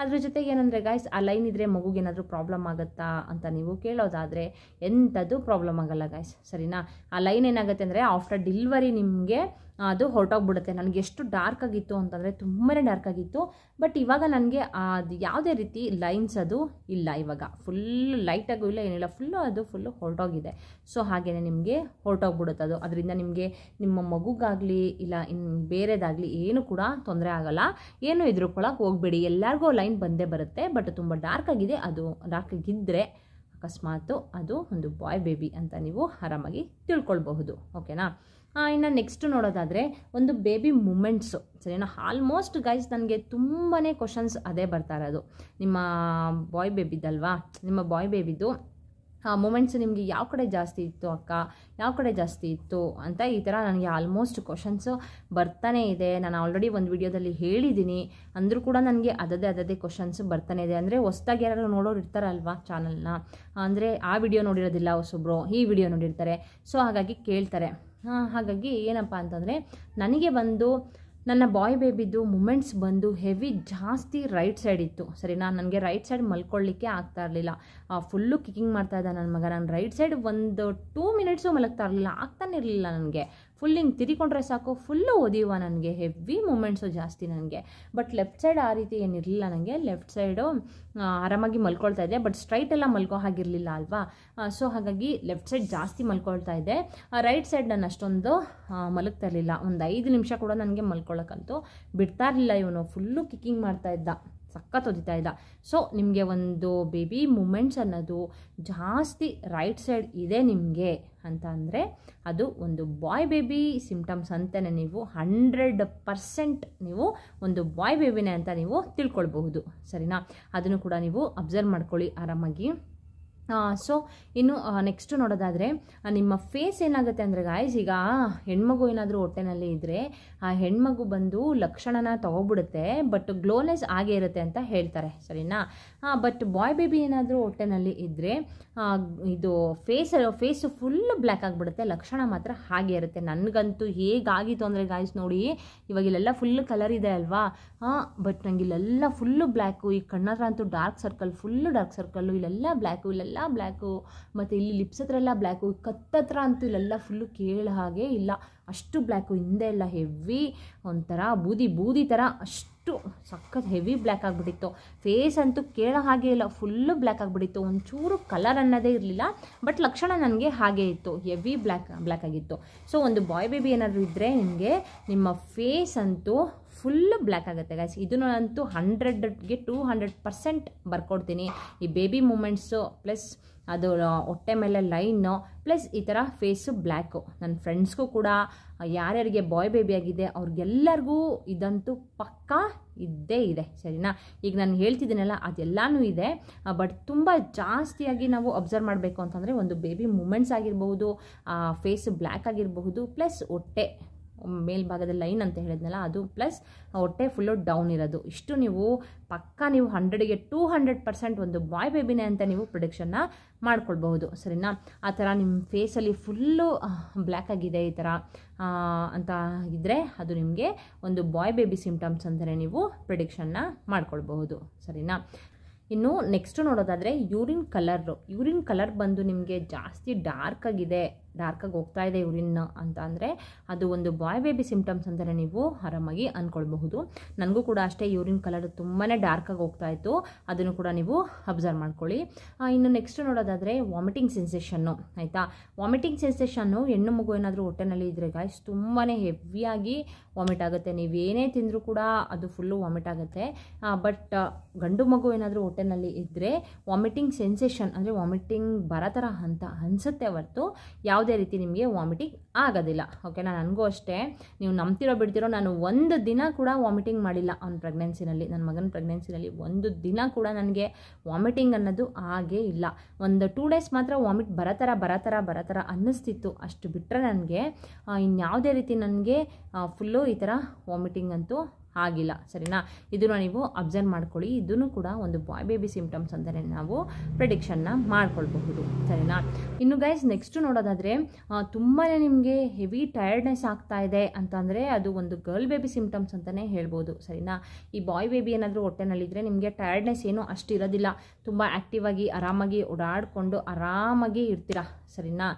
ಅದ್ರ ಜೊತೆಗೆ ಏನಂದರೆ ಗಾಯ್ಸ್, ಆ ಲೈನ್ ಇದ್ದರೆ ಮಗುಗೇನಾದರೂ ಪ್ರಾಬ್ಲಮ್ ಆಗುತ್ತಾ ಅಂತ ನೀವು ಕೇಳೋದಾದರೆ ಎಂಥದ್ದು ಪ್ರಾಬ್ಲಮ್ ಆಗಲ್ಲ ಗಾಯ್ಸ್, ಸರಿನಾ. ಆ ಲೈನ್ ಏನಾಗುತ್ತೆ ಅಂದರೆ ಆಫ್ಟರ್ ಡೆಲಿವರಿ ನಿಮಗೆ ಅದು ಹೊರಟೋಗ್ಬಿಡುತ್ತೆ. ನನಗೆ ಎಷ್ಟು ಡಾರ್ಕ್ ಆಗಿತ್ತು ಅಂತಂದರೆ ತುಂಬಾ ಡಾರ್ಕ್ ಆಗಿತ್ತು, ಬಟ್ ಇವಾಗ ನನಗೆ ಅದು ಯಾವುದೇ ರೀತಿ ಲೈನ್ಸ್ ಅದು ಇಲ್ಲ, ಇವಾಗ ಫುಲ್ ಲೈಟಾಗೂ ಇಲ್ಲ, ಏನಿಲ್ಲ, ಫುಲ್ಲು ಹೊರಟೋಗಿದೆ. ಸೊ ಹಾಗೆಯೇ ನಿಮಗೆ ಹೊರಟೋಗ್ಬಿಡುತ್ತೆ ಅದು. ಅದರಿಂದ ನಿಮಗೆ ನಿಮ್ಮ ಮಗುಗಾಗಲಿ ಇಲ್ಲ ಇನ್ನು ಬೇರೆದಾಗಲಿ ಏನು ಕೂಡ ತೊಂದರೆ ಆಗೋಲ್ಲ. ಏನು ಹೆದರ್ಕೊಳ್ಳೋಕೆ ಹೋಗಬೇಡಿ, ಎಲ್ಲರಿಗೂ ಲೈನ್ ಬಂದೇ ಬರುತ್ತೆ. ಬಟ್ ತುಂಬ ಡಾರ್ಕ್ ಆಗಿದೆ, ಅದು ಡಾರ್ಕ್ ಆಗಿದ್ದರೆ ಅಕಸ್ಮಾತು ಅದು ಒಂದು ಬಾಯ್ ಬೇಬಿ ಅಂತ ನೀವು ಆರಾಮಾಗಿ ತಿಳ್ಕೊಳ್ಬಹುದು, ಓಕೆನಾ. ಇನ್ನು ನೆಕ್ಸ್ಟ್ ನೋಡೋದಾದರೆ ಒಂದು ಬೇಬಿ ಮೂಮೆಂಟ್ಸು, ಸರಿನಾ. ಆಲ್ಮೋಸ್ಟ್ ಗೈಸ್ ನನಗೆ ತುಂಬಾ ಕ್ವಶನ್ಸ್ ಅದೇ ಬರ್ತಾ ಇರೋದು, ನಿಮ್ಮ ಬಾಯ್ ಬೇಬಿದ್ದಲ್ವಾ, ನಿಮ್ಮ ಬಾಯ್ ಬೇಬಿದು ಮೂಮೆಂಟ್ಸ್ ನಿಮಗೆ ಯಾವ ಕಡೆ ಜಾಸ್ತಿ ಇತ್ತು ಅಕ್ಕ, ಯಾವ ಕಡೆ ಜಾಸ್ತಿ ಇತ್ತು ಅಂತ ಈ ಥರ ನನಗೆ ಆಲ್ಮೋಸ್ಟ್ ಕ್ವಶನ್ಸು ಬರ್ತಾನೇ ಇದೆ. ನಾನು ಆಲ್ರೆಡಿ ಒಂದು ವಿಡಿಯೋದಲ್ಲಿ ಹೇಳಿದ್ದೀನಿ, ಅಂದರೂ ಕೂಡ ನನಗೆ ಅದದೇ ಕ್ವಶನ್ಸ್ ಬರ್ತಾನೆ ಇದೆ. ಅಂದರೆ ಹೊಸ್ದಾಗಿ ಯಾರು ನೋಡೋರು ಇರ್ತಾರಲ್ವಾ ಚಾನಲ್ನ, ಅಂದರೆ ಆ ವಿಡಿಯೋ ನೋಡಿರೋದಿಲ್ಲ ಹೊಸೊಬ್ರು, ಈ ವಿಡಿಯೋ ನೋಡಿರ್ತಾರೆ. ಸೊ ಹಾಗಾಗಿ ಕೇಳ್ತಾರೆ. ಹಾಗಾಗಿ ಏನಪ್ಪ ಅಂತಂದರೆ ನನಗೆ ಬಂದು ನನ್ನ ಬಾಯ್ ಬೇಬಿದು ಮೂಮೆಂಟ್ಸ್ ಬಂದು ಹೆವಿ ಜಾಸ್ತಿ ರೈಟ್ ಸೈಡ್ ಇತ್ತು, ಸರಿನಾ. ನನಗೆ ರೈಟ್ ಸೈಡ್ ಮಲ್ಕೊಳ್ಳಿಕ್ಕೆ ಆಗ್ತಾ ಇರಲಿಲ್ಲ, ಫುಲ್ಲು ಕಿಕ್ಕಿಂಗ್ ಮಾಡ್ತಾಯಿದ್ದ ನನ್ನ ಮಗ. ನಾನು ರೈಟ್ ಸೈಡ್ ಒಂದು 2 ಮಿನಿಟ್ಸು ಮಲಗ್ತಾ ಇರಲಿಲ್ಲ, ಆಗ್ತಾನೆ ಇರಲಿಲ್ಲ ನನಗೆ. ಫುಲ್ ಹಿಂಗೆ ತಿರಿಕೊಂಡ್ರೆ ಸಾಕು ಫುಲ್ಲು ಓದಿವ, ನನಗೆ ಹೆವಿ ಮೂಮೆಂಟ್ಸು ಜಾಸ್ತಿ ನನಗೆ. ಬಟ್ ಲೆಫ್ಟ್ ಸೈಡ್ ಆ ರೀತಿ ಏನಿರಲಿಲ್ಲ ನನಗೆ, ಲೆಫ್ಟ್ ಸೈಡು ಆರಾಮಾಗಿ ಮಲ್ಕೊಳ್ತಾ ಇದ್ದೆ, ಬಟ್ ಸ್ಟ್ರೈಟ್ ಎಲ್ಲ ಮಲ್ಕೋ ಹಾಗಿರಲಿಲ್ಲ ಅಲ್ವಾ. ಸೊ ಹಾಗಾಗಿ ಲೆಫ್ಟ್ ಸೈಡ್ ಜಾಸ್ತಿ ಮಲ್ಕೊಳ್ತಾ ಇದ್ದೆ, ರೈಟ್ ಸೈಡ್ ನಾನು ಅಷ್ಟೊಂದು ಮಲಗ್ತಾ ಇರಲಿಲ್ಲ. ಒಂದು 5 ನಿಮಿಷ ಕೂಡ ನನಗೆ ಮಲ್ಕೊಳ್ಳೋಕ್ಕಂತೂ ಬಿಡ್ತಾ ಇರಲಿಲ್ಲ ಇವನು, ಫುಲ್ಲು ಕಿಕ್ಕಿಂಗ್ ಮಾಡ್ತಾ ಇದ್ದ, ಸಖತ್ ಓದಿತಾ ಇದ್ದ. ಸೊ ನಿಮಗೆ ಒಂದು ಬೇಬಿ ಮೂಮೆಂಟ್ಸ್ ಅನ್ನೋದು ಜಾಸ್ತಿ ರೈಟ್ ಸೈಡ್ ಇದೆ ನಿಮಗೆ ಅಂತ ಅಂದರೆ ಅದು ಒಂದು ಬಾಯ್ ಬೇಬಿ ಸಿಂಪ್ಟಮ್ಸ್ ಅಂತಲೇ ನೀವು 100% ನೀವು ಒಂದು ಬಾಯ್ ಬೇಬಿನೇ ಅಂತ ನೀವು ತಿಳ್ಕೊಳ್ಬಹುದು, ಸರಿನಾ. ಅದನ್ನು ಕೂಡ ನೀವು ಅಬ್ಸರ್ವ್ ಮಾಡ್ಕೊಳ್ಳಿ ಆರಾಮಾಗಿ. ಸೊ ಇನ್ನು ನೆಕ್ಸ್ಟ್ ನೋಡೋದಾದರೆ ನಿಮ್ಮ ಫೇಸ್ ಏನಾಗುತ್ತೆ ಅಂದರೆ ಗಾಯ್ಸ್, ಈಗ ಹೆಣ್ಮಗು ಏನಾದರೂ ಹೊಟ್ಟೆನಲ್ಲಿ ಇದ್ದರೆ ಆ ಹೆಣ್ಮಗು ಬಂದು ಲಕ್ಷಣನ ತಗೊಬಿಡುತ್ತೆ, ಬಟ್ ಗ್ಲೋನೆಸ್ ಆಗೇ ಇರುತ್ತೆ ಅಂತ ಹೇಳ್ತಾರೆ, ಸರಿನಾ. ಬಟ್ ಬಾಯ್ ಬೇಬಿ ಏನಾದರೂ ಹೊಟ್ಟೆನಲ್ಲಿ ಇದ್ದರೆ ಇದು ಫೇಸು ಫುಲ್ಲು ಬ್ಲ್ಯಾಕ್ ಆಗಿಬಿಡುತ್ತೆ, ಲಕ್ಷಣ ಮಾತ್ರ ಹಾಗೆ ಇರುತ್ತೆ. ನನಗಂತೂ ಹೇಗಾಗಿತ್ತು ಅಂದರೆ ಗಾಯ್ಸ್ ನೋಡಿ, ಇವಾಗ ಇಲ್ಲೆಲ್ಲ ಫುಲ್ಲು ಕಲರ್ ಇದೆ ಅಲ್ವಾ, ಬಟ್ ನನಗೆ ಇಲ್ಲೆಲ್ಲ ಫುಲ್ಲು ಬ್ಲ್ಯಾಕು, ಈ ಕಣ್ಣತ್ರ ಅಂತೂ dark circle, full dark circle, ಇಲ್ಲೆಲ್ಲ ಬ್ಲ್ಯಾಕು, ಇಲ್ಲೆಲ್ಲ ಬ್ಲ್ಯಾಕು, ಮತ್ತು ಇಲ್ಲಿ ಲಿಪ್ಸ್ ಹತ್ರ ಎಲ್ಲ ಬ್ಲ್ಯಾಕು, ಕತ್ತತ್ರ ಅಂತೂ ಇಲ್ಲೆಲ್ಲ ಫುಲ್ಲು ಕೇಳ ಹಾಗೆ ಇಲ್ಲ, ಅಷ್ಟು ಬ್ಲ್ಯಾಕು. ಹಿಂದೆ ಎಲ್ಲ ಹೆವಿ ಒಂಥರ ಬೂದಿ ಥರ ಅಷ್ಟು ಸಖತ್ ಹೆವಿ ಬ್ಲ್ಯಾಕ್ ಆಗಿಬಿಟ್ಟಿತ್ತು. ಫೇಸ್ ಅಂತೂ ಕೇಳೋ ಹಾಗೆ ಇಲ್ಲ, ಫುಲ್ಲು ಬ್ಲ್ಯಾಕ್ ಆಗಿಬಿಟ್ಟಿತ್ತು, ಒಂಚೂರು ಕಲರ್ ಅನ್ನೋದೇ ಇರಲಿಲ್ಲ. ಬಟ್ ಲಕ್ಷಣ ನನಗೆ ಹಾಗೆ ಇತ್ತು, ಹೆವಿ ಬ್ಲ್ಯಾಕ್ ಆಗಿತ್ತು. ಸೊ ಒಂದು ಬಾಯ್ ಬೇಬಿ ಏನಾದರೂ ಇದ್ದರೆ ನಿಮಗೆ ನಿಮ್ಮ ಫೇಸ್ ಅಂತೂ ಫುಲ್ಲು ಬ್ಲ್ಯಾಕ್ ಆಗುತ್ತೆ ಗೈಸ್. ಇದನ್ನಂತೂ 100ಗೆ 200% ಬರ್ಕೊಡ್ತೀನಿ. ಈ ಬೇಬಿ ಮೂಮೆಂಟ್ಸು ಪ್ಲಸ್ ಅದು ಹೊಟ್ಟೆ ಮೇಲೆ ಲೈನು ಪ್ಲಸ್ ಈ ಥರ ಫೇಸು ಬ್ಲ್ಯಾಕು. ನನ್ನ ಫ್ರೆಂಡ್ಸ್ಗೂ ಕೂಡ ಯಾರ್ಯಾರಿಗೆ ಬಾಯ್ ಬೇಬಿ ಆಗಿದೆ ಅವ್ರಿಗೆಲ್ಲರಿಗೂ ಇದಂತೂ ಪಕ್ಕಾ ಇದ್ದೇ ಇದೆ, ಸರಿನಾ. ಈಗ ನಾನು ಹೇಳ್ತಿದ್ದೀನಲ್ಲ ಅದೆಲ್ಲನೂ ಇದೆ, ಬಟ್ ತುಂಬ ಜಾಸ್ತಿಯಾಗಿ ನಾವು ಅಬ್ಸರ್ವ್ ಮಾಡಬೇಕು ಅಂತಂದರೆ ಒಂದು ಬೇಬಿ ಮೂಮೆಂಟ್ಸ್ ಆಗಿರಬಹುದು, ಫೇಸ್ ಬ್ಲ್ಯಾಕ್ ಆಗಿರಬಹುದು, ಪ್ಲಸ್ ಹೊಟ್ಟೆ ಮೇಲ್ಭಾಗದ ಲೈನ್ ಅಂತ ಹೇಳಿದ್ನಲ್ಲ ಅದು, ಪ್ಲಸ್ ಹೊಟ್ಟೆ ಫುಲ್ಲು ಡೌನ್ ಇರೋದು. ಇಷ್ಟು ನೀವು ಪಕ್ಕಾ ನೀವು 100ಗೆ 200% ಒಂದು ಬಾಯ್ ಬೇಬಿನೇ ಅಂತ ನೀವು ಪ್ರಿಡಿಕ್ಷನ್ನ ಮಾಡ್ಕೊಳ್ಬಹುದು, ಸರಿನಾ. ಆ ಥರ ನಿಮ್ಮ ಫೇಸಲ್ಲಿ ಫುಲ್ಲು ಬ್ಲ್ಯಾಕ್ ಆಗಿದೆ ಈ ಥರ ಅಂತ ಇದ್ದರೆ ಅದು ನಿಮಗೆ ಒಂದು ಬಾಯ್ ಬೇಬಿ ಸಿಂಪ್ಟಮ್ಸ್ ಅಂತಲೇ ನೀವು ಪ್ರಿಡಿಕ್ಷನ್ನ ಮಾಡ್ಕೊಳ್ಬಹುದು, ಸರಿನಾ. ಇನ್ನು ನೆಕ್ಸ್ಟು ನೋಡೋದಾದರೆ ಯೂರಿನ್ ಕಲರ್ ಬಂದು ನಿಮಗೆ ಜಾಸ್ತಿ ಡಾರ್ಕಾಗಿ ಹೋಗ್ತಾ ಇದೆ ಯೂರಿನ್ ಅಂತ ಅಂದರೆ ಅದು ಒಂದು ಬಾಯ್ ಬೇಬಿ ಸಿಂಪ್ಟಮ್ಸ್ ಅಂತಲೇ ನೀವು ಆರಾಮಾಗಿ ಅಂದ್ಕೊಳ್ಬಹುದು. ನನಗೂ ಕೂಡ ಅಷ್ಟೇ ಯೂರಿನ್ ಕಲರ್ ತುಂಬಾ ಡಾರ್ಕಾಗಿ ಹೋಗ್ತಾ ಇತ್ತು, ಅದನ್ನು ಕೂಡ ನೀವು ಅಬ್ಸರ್ವ್ ಮಾಡ್ಕೊಳ್ಳಿ. ಇನ್ನು ನೆಕ್ಸ್ಟ್ ನೋಡೋದಾದರೆ ವಾಮಿಟಿಂಗ್ ಸೆನ್ಸೇಷನ್ನು, ಆಯಿತಾ. ವಾಮಿಟಿಂಗ್ ಸೆನ್ಸೇಷನ್ನು ಹೆಣ್ಣು ಮಗು ಏನಾದರೂ ಹೊಟ್ಟೆನಲ್ಲಿ ಇದ್ದರೆ ಗಾಯ್ಸ್ ತುಂಬಾ ಹೆವಿಯಾಗಿ ವಾಮಿಟ್ ಆಗುತ್ತೆ. ನೀವೇನೇ ತಿಂದರೂ ಕೂಡ ಅದು ಫುಲ್ಲು ವಾಮಿಟ್ ಆಗುತ್ತೆ. ಬಟ್ ಗಂಡು ಮಗು ಏನಾದರೂ ಹೊಟ್ಟೆನಲ್ಲಿ ಇದ್ದರೆ ವಾಮಿಟಿಂಗ್ ಸೆನ್ಸೇಷನ್ ಅಂದರೆ ವಾಮಿಟಿಂಗ್ ಬರೋ ಥರ ಅಂತ ಅನಿಸುತ್ತೆ ಹೊರತು ಯಾವುದೇ ರೀತಿ ನಿಮಗೆ ವಾಮಿಟಿಂಗ್ ಆಗೋದಿಲ್ಲ, ಓಕೆನಾ. ನನಗೂ ಅಷ್ಟೇ, ನೀವು ನಂಬ್ತಿರೋ ಬಿಡ್ತಿರೋ, ನಾನು ಒಂದು ದಿನ ಕೂಡ ವಾಮಿಟಿಂಗ್ ಮಾಡಿಲ್ಲ ನನ್ನ ಮಗನ ಪ್ರೆಗ್ನೆನ್ಸಿನಲ್ಲಿ ಒಂದು ದಿನ ಕೂಡ ನನಗೆ ವಾಮಿಟಿಂಗ್ ಅನ್ನೋದು ಆಗೇ ಇಲ್ಲ. ಒಂದು 2 ಡೇಸ್ ಮಾತ್ರ ವಾಮಿಟ್ ಬರೋ ಥರ ಅನ್ನಿಸ್ತಿತ್ತು, ಅಷ್ಟು ಬಿಟ್ಟರೆ ನನಗೆ ಇನ್ಯಾವುದೇ ರೀತಿ ನನಗೆ ಫುಲ್ಲು ಈ ಥರ ವಾಮಿಟಿಂಗ್ ಅಂತೂ ಆಗಿಲ್ಲ, ಸರಿನಾ. ಇದನ್ನು ನೀವು ಅಬ್ಸರ್ವ್ ಮಾಡ್ಕೊಳ್ಳಿ. ಇದನ್ನು ಕೂಡ ಒಂದು ಬಾಯ್ ಬೇಬಿ ಸಿಂಪ್ಟಮ್ಸ್ ಅಂತಲೇ ನಾವು ಪ್ರಿಡಿಕ್ಷನ್ನ ಮಾಡ್ಕೊಳ್ಬಹುದು, ಸರಿನಾ. ಇನ್ನು ಗೈಸ್ ನೆಕ್ಸ್ಟು ನೋಡೋದಾದರೆ ತುಂಬಾ ನಿಮಗೆ ಹೆವಿ ಟಯರ್ಡ್ನೆಸ್ ಆಗ್ತಾ ಇದೆ ಅಂತಂದರೆ ಅದು ಒಂದು ಗರ್ಲ್ ಬೇಬಿ ಸಿಂಪ್ಟಮ್ಸ್ ಅಂತಲೇ ಹೇಳ್ಬೋದು, ಸರಿನಾ. ಈ ಬಾಯ್ ಬೇಬಿ ಏನಾದರೂ ಹೊಟ್ಟೆನಲ್ಲಿದ್ದರೆ ನಿಮಗೆ ಟಯರ್ಡ್ನೆಸ್ ಏನೂ ಅಷ್ಟು ಇರೋದಿಲ್ಲ, ತುಂಬ ಆ್ಯಕ್ಟಿವ್ ಆಗಿ ಆರಾಮಾಗಿ ಓಡಾಡಿಕೊಂಡು ಆರಾಮಾಗಿ ಇರ್ತೀರಾ, ಸರಿನಾ.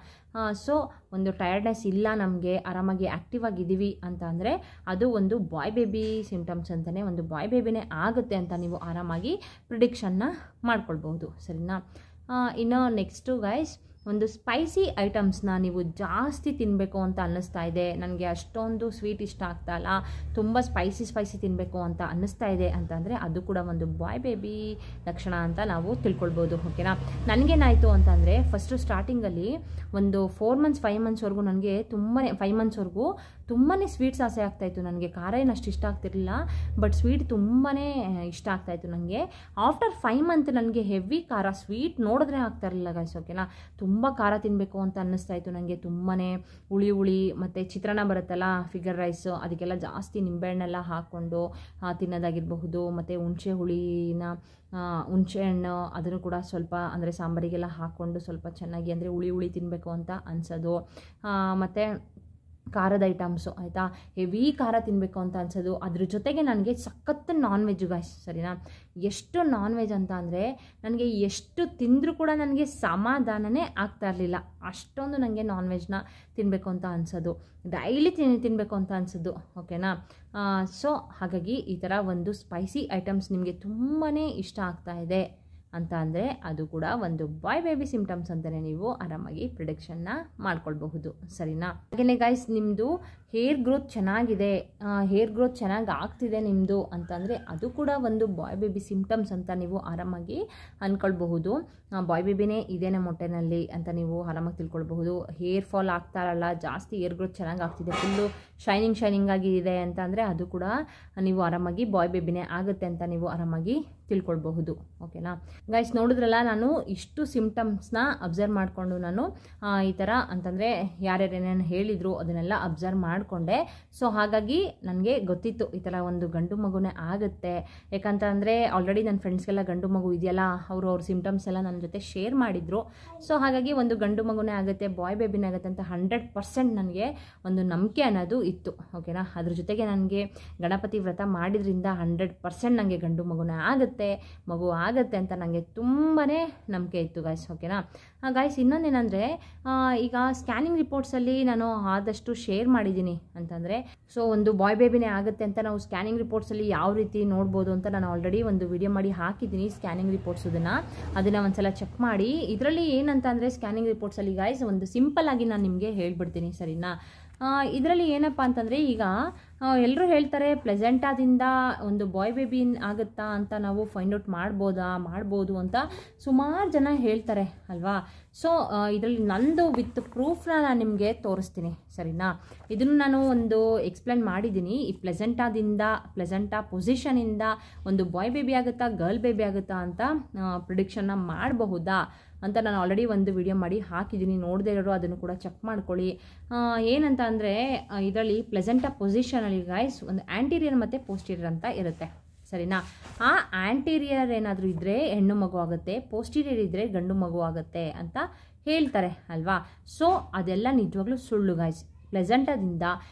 ಸೊ ಒಂದು ಟಯರ್ಡ್ನೆಸ್ ಇಲ್ಲ, ನಮಗೆ ಆರಾಮಾಗಿ ಆ್ಯಕ್ಟಿವ್ ಆಗಿದ್ದೀವಿ ಅಂತ ಅಂದರೆ ಅದು ಒಂದು ಬಾಯ್ ಬೇಬಿ ಸಿಂಪ್ಟಮ್ಸ್ ಅಂತಲೇ, ಒಂದು ಬಾಯ್ ಬೇಬಿನೇ ಆಗುತ್ತೆ ಅಂತ ನೀವು ಆರಾಮಾಗಿ ಪ್ರಿಡಿಕ್ಷನ್ನ ಮಾಡ್ಕೊಳ್ಬಹುದು, ಸರಿನಾ. ಇನ್ನು ನೆಕ್ಸ್ಟು ಗೈಸ್ ಒಂದು ಸ್ಪೈಸಿ ಐಟಮ್ಸ್ನ ನೀವು ಜಾಸ್ತಿ ತಿನ್ನಬೇಕು ಅಂತ ಅನ್ನಿಸ್ತಾ ಇದೆ, ನನಗೆ ಅಷ್ಟೊಂದು ಸ್ವೀಟ್ ಇಷ್ಟ ಆಗ್ತಾ ಇಲ್ಲ, ತುಂಬ ಸ್ಪೈಸಿ ತಿನ್ನಬೇಕು ಅಂತ ಅನ್ನಿಸ್ತಾ ಇದೆ ಅಂತಂದರೆ ಅದು ಕೂಡ ಒಂದು ಬಾಯ್ ಬೇಬಿ ಲಕ್ಷಣ ಅಂತ ನಾವು ತಿಳ್ಕೊಳ್ಬೋದು, ಓಕೆನಾ. ನನಗೇನಾಯಿತು ಅಂತಂದರೆ ಫಸ್ಟು ಸ್ಟಾರ್ಟಿಂಗಲ್ಲಿ ಒಂದು 4 ಮಂತ್ಸ್ 5 ಮಂತ್ಸ್ವರೆಗೂ ನನಗೆ 5 ಮಂತ್ಸ್ವರೆಗೂ ತುಂಬಾ ಸ್ವೀಟ್ಸ್ ಆಸೆ ಆಗ್ತಾಯಿತ್ತು ನನಗೆ. ಖಾರ ಏನು ಅಷ್ಟು ಇಷ್ಟ ಆಗ್ತಿರಲಿಲ್ಲ, ಬಟ್ ಸ್ವೀಟ್ ತುಂಬಾ ಇಷ್ಟ ಆಗ್ತಾಯಿತ್ತು ನನಗೆ. ಆಫ್ಟರ್ 5 ಮಂತ್ ನನಗೆ ಹೆವಿ ಖಾರ, ಸ್ವೀಟ್ ನೋಡಿದ್ರೆ ಆಗ್ತಾ ಇರಲಿಲ್ಲ ಗೈಸ್, ಓಕೆನಾ. ತುಂಬ ಖಾರ ತಿನ್ನಬೇಕು ಅಂತ ಅನ್ನಿಸ್ತಾ ಇತ್ತು ನನಗೆ, ತುಂಬಾ ಹುಳಿ ಮತ್ತು ಚಿತ್ರಾನ್ನ ಬರುತ್ತಲ್ಲ ಫಿಗರ್ ರೈಸು, ಅದಕ್ಕೆಲ್ಲ ಜಾಸ್ತಿ ನಿಂಬೆಹಣ್ಣೆಲ್ಲ ಹಾಕ್ಕೊಂಡು ತಿನ್ನೋದಾಗಿರಬಹುದು, ಮತ್ತು ಹುಣಸೆಹಣ್ಣು ಅದನ್ನು ಕೂಡ ಸ್ವಲ್ಪ ಅಂದರೆ ಸಾಂಬಾರಿಗೆಲ್ಲ ಹಾಕ್ಕೊಂಡು ಸ್ವಲ್ಪ ಚೆನ್ನಾಗಿ ಅಂದರೆ ಹುಳಿ ತಿನ್ನಬೇಕು ಅಂತ ಅನಿಸೋದು. ಮತ್ತು ಖಾರದ ಐಟಮ್ಸು, ಆಯಿತಾ, ಹೆವಿ ಖಾರ ತಿನ್ನಬೇಕು ಅಂತ ಅನ್ಸೋದು. ಅದ್ರ ಜೊತೆಗೆ ನನಗೆ ಸಖತ್ತು ನಾನ್ ವೆಜ್ ಗಾಯ್ಸ್, ಸರಿನಾ. ಎಷ್ಟು ನಾನ್ ವೆಜ್ ಅಂತ ಅಂದರೆ ನನಗೆ ಎಷ್ಟು ತಿಂದರೂ ಕೂಡ ನನಗೆ ಸಮಾಧಾನನೇ ಆಗ್ತಾ ಇರಲಿಲ್ಲ, ಅಷ್ಟೊಂದು ನನಗೆ ನಾನ್ ವೆಜ್ನ ತಿನ್ನಬೇಕು ಅಂತ ಅನ್ಸೋದು, ಡೈಲಿ ತಿನ್ನಬೇಕು ಅಂತ ಅನ್ಸೋದು, ಓಕೆನಾ. ಸೊ ಹಾಗಾಗಿ ಈ ಥರ ಒಂದು ಸ್ಪೈಸಿ ಐಟಮ್ಸ್ ನಿಮಗೆ ತುಂಬಾ ಇಷ್ಟ ಆಗ್ತಾ ಇದೆ ಅಂತ ಅಂದರೆ ಅದು ಕೂಡ ಒಂದು ಬಾಯ್ ಬೇಬಿ ಸಿಂಪ್ಟಮ್ಸ್ ಅಂತಲೇ ನೀವು ಆರಾಮಾಗಿ ಪ್ರಿಡಿಕ್ಷನ್ನ ಮಾಡ್ಕೊಳ್ಬಹುದು, ಸರಿನಾ. ಹಾಗೆಯೇ ಗೈಸ್ ನಿಮ್ಮದು ಹೇರ್ ಗ್ರೋತ್ ಚೆನ್ನಾಗಿದೆ, ಹೇರ್ ಗ್ರೋತ್ ಚೆನ್ನಾಗಿ ಆಗ್ತಿದೆ ನಿಮ್ಮದು ಅಂತಂದರೆ ಅದು ಕೂಡ ಒಂದು ಬಾಯ್ ಬೇಬಿ ಸಿಂಪ್ಟಮ್ಸ್ ಅಂತ ನೀವು ಆರಾಮಾಗಿ ಅಂದ್ಕೊಳ್ಬಹುದು. ಬಾಯ್ ಬೇಬಿನೇ ಇದೆ ನಮ್ಮ ಹೊಟ್ಟೆನಲ್ಲಿ ಅಂತ ನೀವು ಆರಾಮಾಗಿ ತಿಳ್ಕೊಳ್ಬಹುದು. ಹೇರ್ ಫಾಲ್ ಆಗ್ತಾ ಇರಲ್ಲ, ಜಾಸ್ತಿ ಹೇರ್ ಗ್ರೋತ್ ಚೆನ್ನಾಗಿ ಆಗ್ತಿದೆ, ಫುಲ್ಲು ಶೈನಿಂಗ್ ಆಗಿ ಇದೆ ಅಂತ ಅಂದರೆ ಅದು ಕೂಡ ನೀವು ಆರಾಮಾಗಿ ಬಾಯ್ ಬೇಬಿನೇ ಆಗುತ್ತೆ ಅಂತ ನೀವು ಆರಾಮಾಗಿ ತಿಳ್ಕೊಳ್ಬಹುದು, ಓಕೆನಾ. ಗೈಸ್ ನೋಡಿದ್ರಲ್ಲ, ನಾನು ಇಷ್ಟು ಸಿಂಪ್ಟಮ್ಸ್ನ ಅಬ್ಸರ್ವ್ ಮಾಡಿಕೊಂಡು ನಾನು ಈ ಥರ ಅಂತಂದರೆ ಯಾರ್ಯಾರೇನೇನು ಹೇಳಿದರು ಅದನ್ನೆಲ್ಲ ಅಬ್ಸರ್ವ್ ಮಾಡಿಕೊಂಡೆ. ಸೊ ಹಾಗಾಗಿ ನನಗೆ ಗೊತ್ತಿತ್ತು ಈ ಥರ ಒಂದು ಗಂಡು ಮಗುನೇ ಆಗುತ್ತೆ, ಯಾಕಂತಂದರೆ ಆಲ್ರೆಡಿ ನನ್ನ ಫ್ರೆಂಡ್ಸ್ಗೆಲ್ಲ ಗಂಡು ಮಗು ಇದೆಯಲ್ಲ, ಅವ್ರ ಸಿಂಪ್ಟಮ್ಸ್ ಎಲ್ಲ ನನ್ನ ಜೊತೆ ಶೇರ್ ಮಾಡಿದರು. ಸೊ ಹಾಗಾಗಿ ಒಂದು ಗಂಡು ಮಗುನೇ ಆಗುತ್ತೆ, ಬಾಯ್ ಬೇಬಿನೇ ಆಗುತ್ತೆ ಅಂತ 100% ನನಗೆ ಒಂದು ನಂಬಿಕೆ ಅನ್ನೋದು ಇತ್ತು, ಓಕೆನಾ. ಅದ್ರ ಜೊತೆಗೆ ನನಗೆ ಗಣಪತಿ ವ್ರತ ಮಾಡಿದ್ರಿಂದ 100% ನನಗೆ ಗಂಡು ಮಗುನೇ ಮಗು ಆಗುತ್ತೆ ಅಂತ ನನಗೆ ತುಂಬಾ ನಂಬಿಕೆ ಇತ್ತು ಗೈಸ್, ಓಕೆನಾ. ಗೈಸ್ ಇನ್ನೊಂದೇನೆಂದರೆ ಈಗ ಸ್ಕ್ಯಾನಿಂಗ್ ರಿಪೋರ್ಟ್ಸಲ್ಲಿ ನಾನು ಆದಷ್ಟು ಶೇರ್ ಮಾಡಿದ್ದೀನಿ ಅಂತಂದರೆ, ಸೊ ಒಂದು ಬಾಯ್ ಬೇಬಿನೇ ಆಗುತ್ತೆ ಅಂತ ನಾವು ಸ್ಕ್ಯಾನಿಂಗ್ ರಿಪೋರ್ಟ್ಸಲ್ಲಿ ಯಾವ ರೀತಿ ನೋಡ್ಬೋದು ಅಂತ ನಾನು ಆಲ್ರೆಡಿ ಒಂದು ವಿಡಿಯೋ ಮಾಡಿ ಹಾಕಿದ್ದೀನಿ ಸ್ಕ್ಯಾನಿಂಗ್ ರಿಪೋರ್ಟ್ಸನ್ನು ಒಂದ್ಸಲ ಚೆಕ್ ಮಾಡಿ. ಇದರಲ್ಲಿ ಏನಂತ ಅಂದರೆ ಸ್ಕ್ಯಾನಿಂಗ್ ರಿಪೋರ್ಟ್ಸಲ್ಲಿ ಗೈಸ್ ಒಂದು ಸಿಂಪಲ್ ಆಗಿ ನಾನು ನಿಮಗೆ ಹೇಳ್ಬಿಡ್ತೀನಿ, ಸರಿನಾ. ಇದರಲ್ಲಿ ಏನಪ್ಪ ಅಂತಂದರೆ ಈಗ ಎಲ್ಲರೂ ಹೇಳ್ತಾರೆ ಪ್ಲೆಸೆಂಟಾದಿಂದ ಒಂದು ಬಾಯ್ ಬೇಬಿ ಆಗುತ್ತಾ ಅಂತ ನಾವು ಫೈಂಡ್ ಔಟ್ ಮಾಡ್ಬೋದು ಅಂತ ಸುಮಾರು ಜನ ಹೇಳ್ತಾರೆ ಅಲ್ವಾ. ಸೊ ಇದರಲ್ಲಿ ನಂದು ವಿತ್ ಪ್ರೂಫ್ನ ನಾನು ನಿಮಗೆ ತೋರಿಸ್ತೀನಿ, ಸರಿನಾ. ಇದನ್ನು ನಾನು ಒಂದು ಎಕ್ಸ್ಪ್ಲೇನ್ ಮಾಡಿದ್ದೀನಿ. ಈ ಪ್ಲೆಸೆಂಟಾ ಪೊಸಿಷನಿಂದ ಒಂದು ಬಾಯ್ ಬೇಬಿ ಆಗುತ್ತಾ ಗರ್ಲ್ ಬೇಬಿ ಆಗುತ್ತಾ ಅಂತ ಪ್ರಿಡಿಕ್ಷನ್ನ ಮಾಡಬಹುದಾ ಅಂತ ನಾನು ಆಲ್ರೆಡಿ ಒಂದು ವಿಡಿಯೋ ಮಾಡಿ ಹಾಕಿದ್ದೀನಿ. ನೋಡದೇ ಇರೋರು ಅದನ್ನು ಕೂಡ ಚೆಕ್ ಮಾಡ್ಕೊಳ್ಳಿ. ಏನಂತ ಅಂದರೆ ಇದರಲ್ಲಿ ಪ್ಲೆಸೆಂಟಾ ಪೊಸಿಷನಲ್ಲಿ ಗೈಸ್ ಒಂದು ಆ್ಯಂಟೀರಿಯರ್ ಮತ್ತು ಪೋಸ್ಟೀರಿಯರ್ ಅಂತ ಇರುತ್ತೆ, ಸರಿನಾ. ಆ ಆ್ಯಂಟೀರಿಯರ್ ಏನಾದರೂ ಇದ್ದರೆ ಹೆಣ್ಣು ಮಗು ಆಗುತ್ತೆ, ಪೋಸ್ಟೀರಿಯರ್ ಇದ್ದರೆ ಗಂಡು ಮಗು ಆಗುತ್ತೆ ಅಂತ ಹೇಳ್ತಾರೆ ಅಲ್ವಾ. ಸೊ ಅದೆಲ್ಲ ನಿಜವಾಗ್ಲೂ ಸುಳ್ಳು ಗೈಸ್. ಪ್ಲೆಸೆಂಟಾದಿಂದ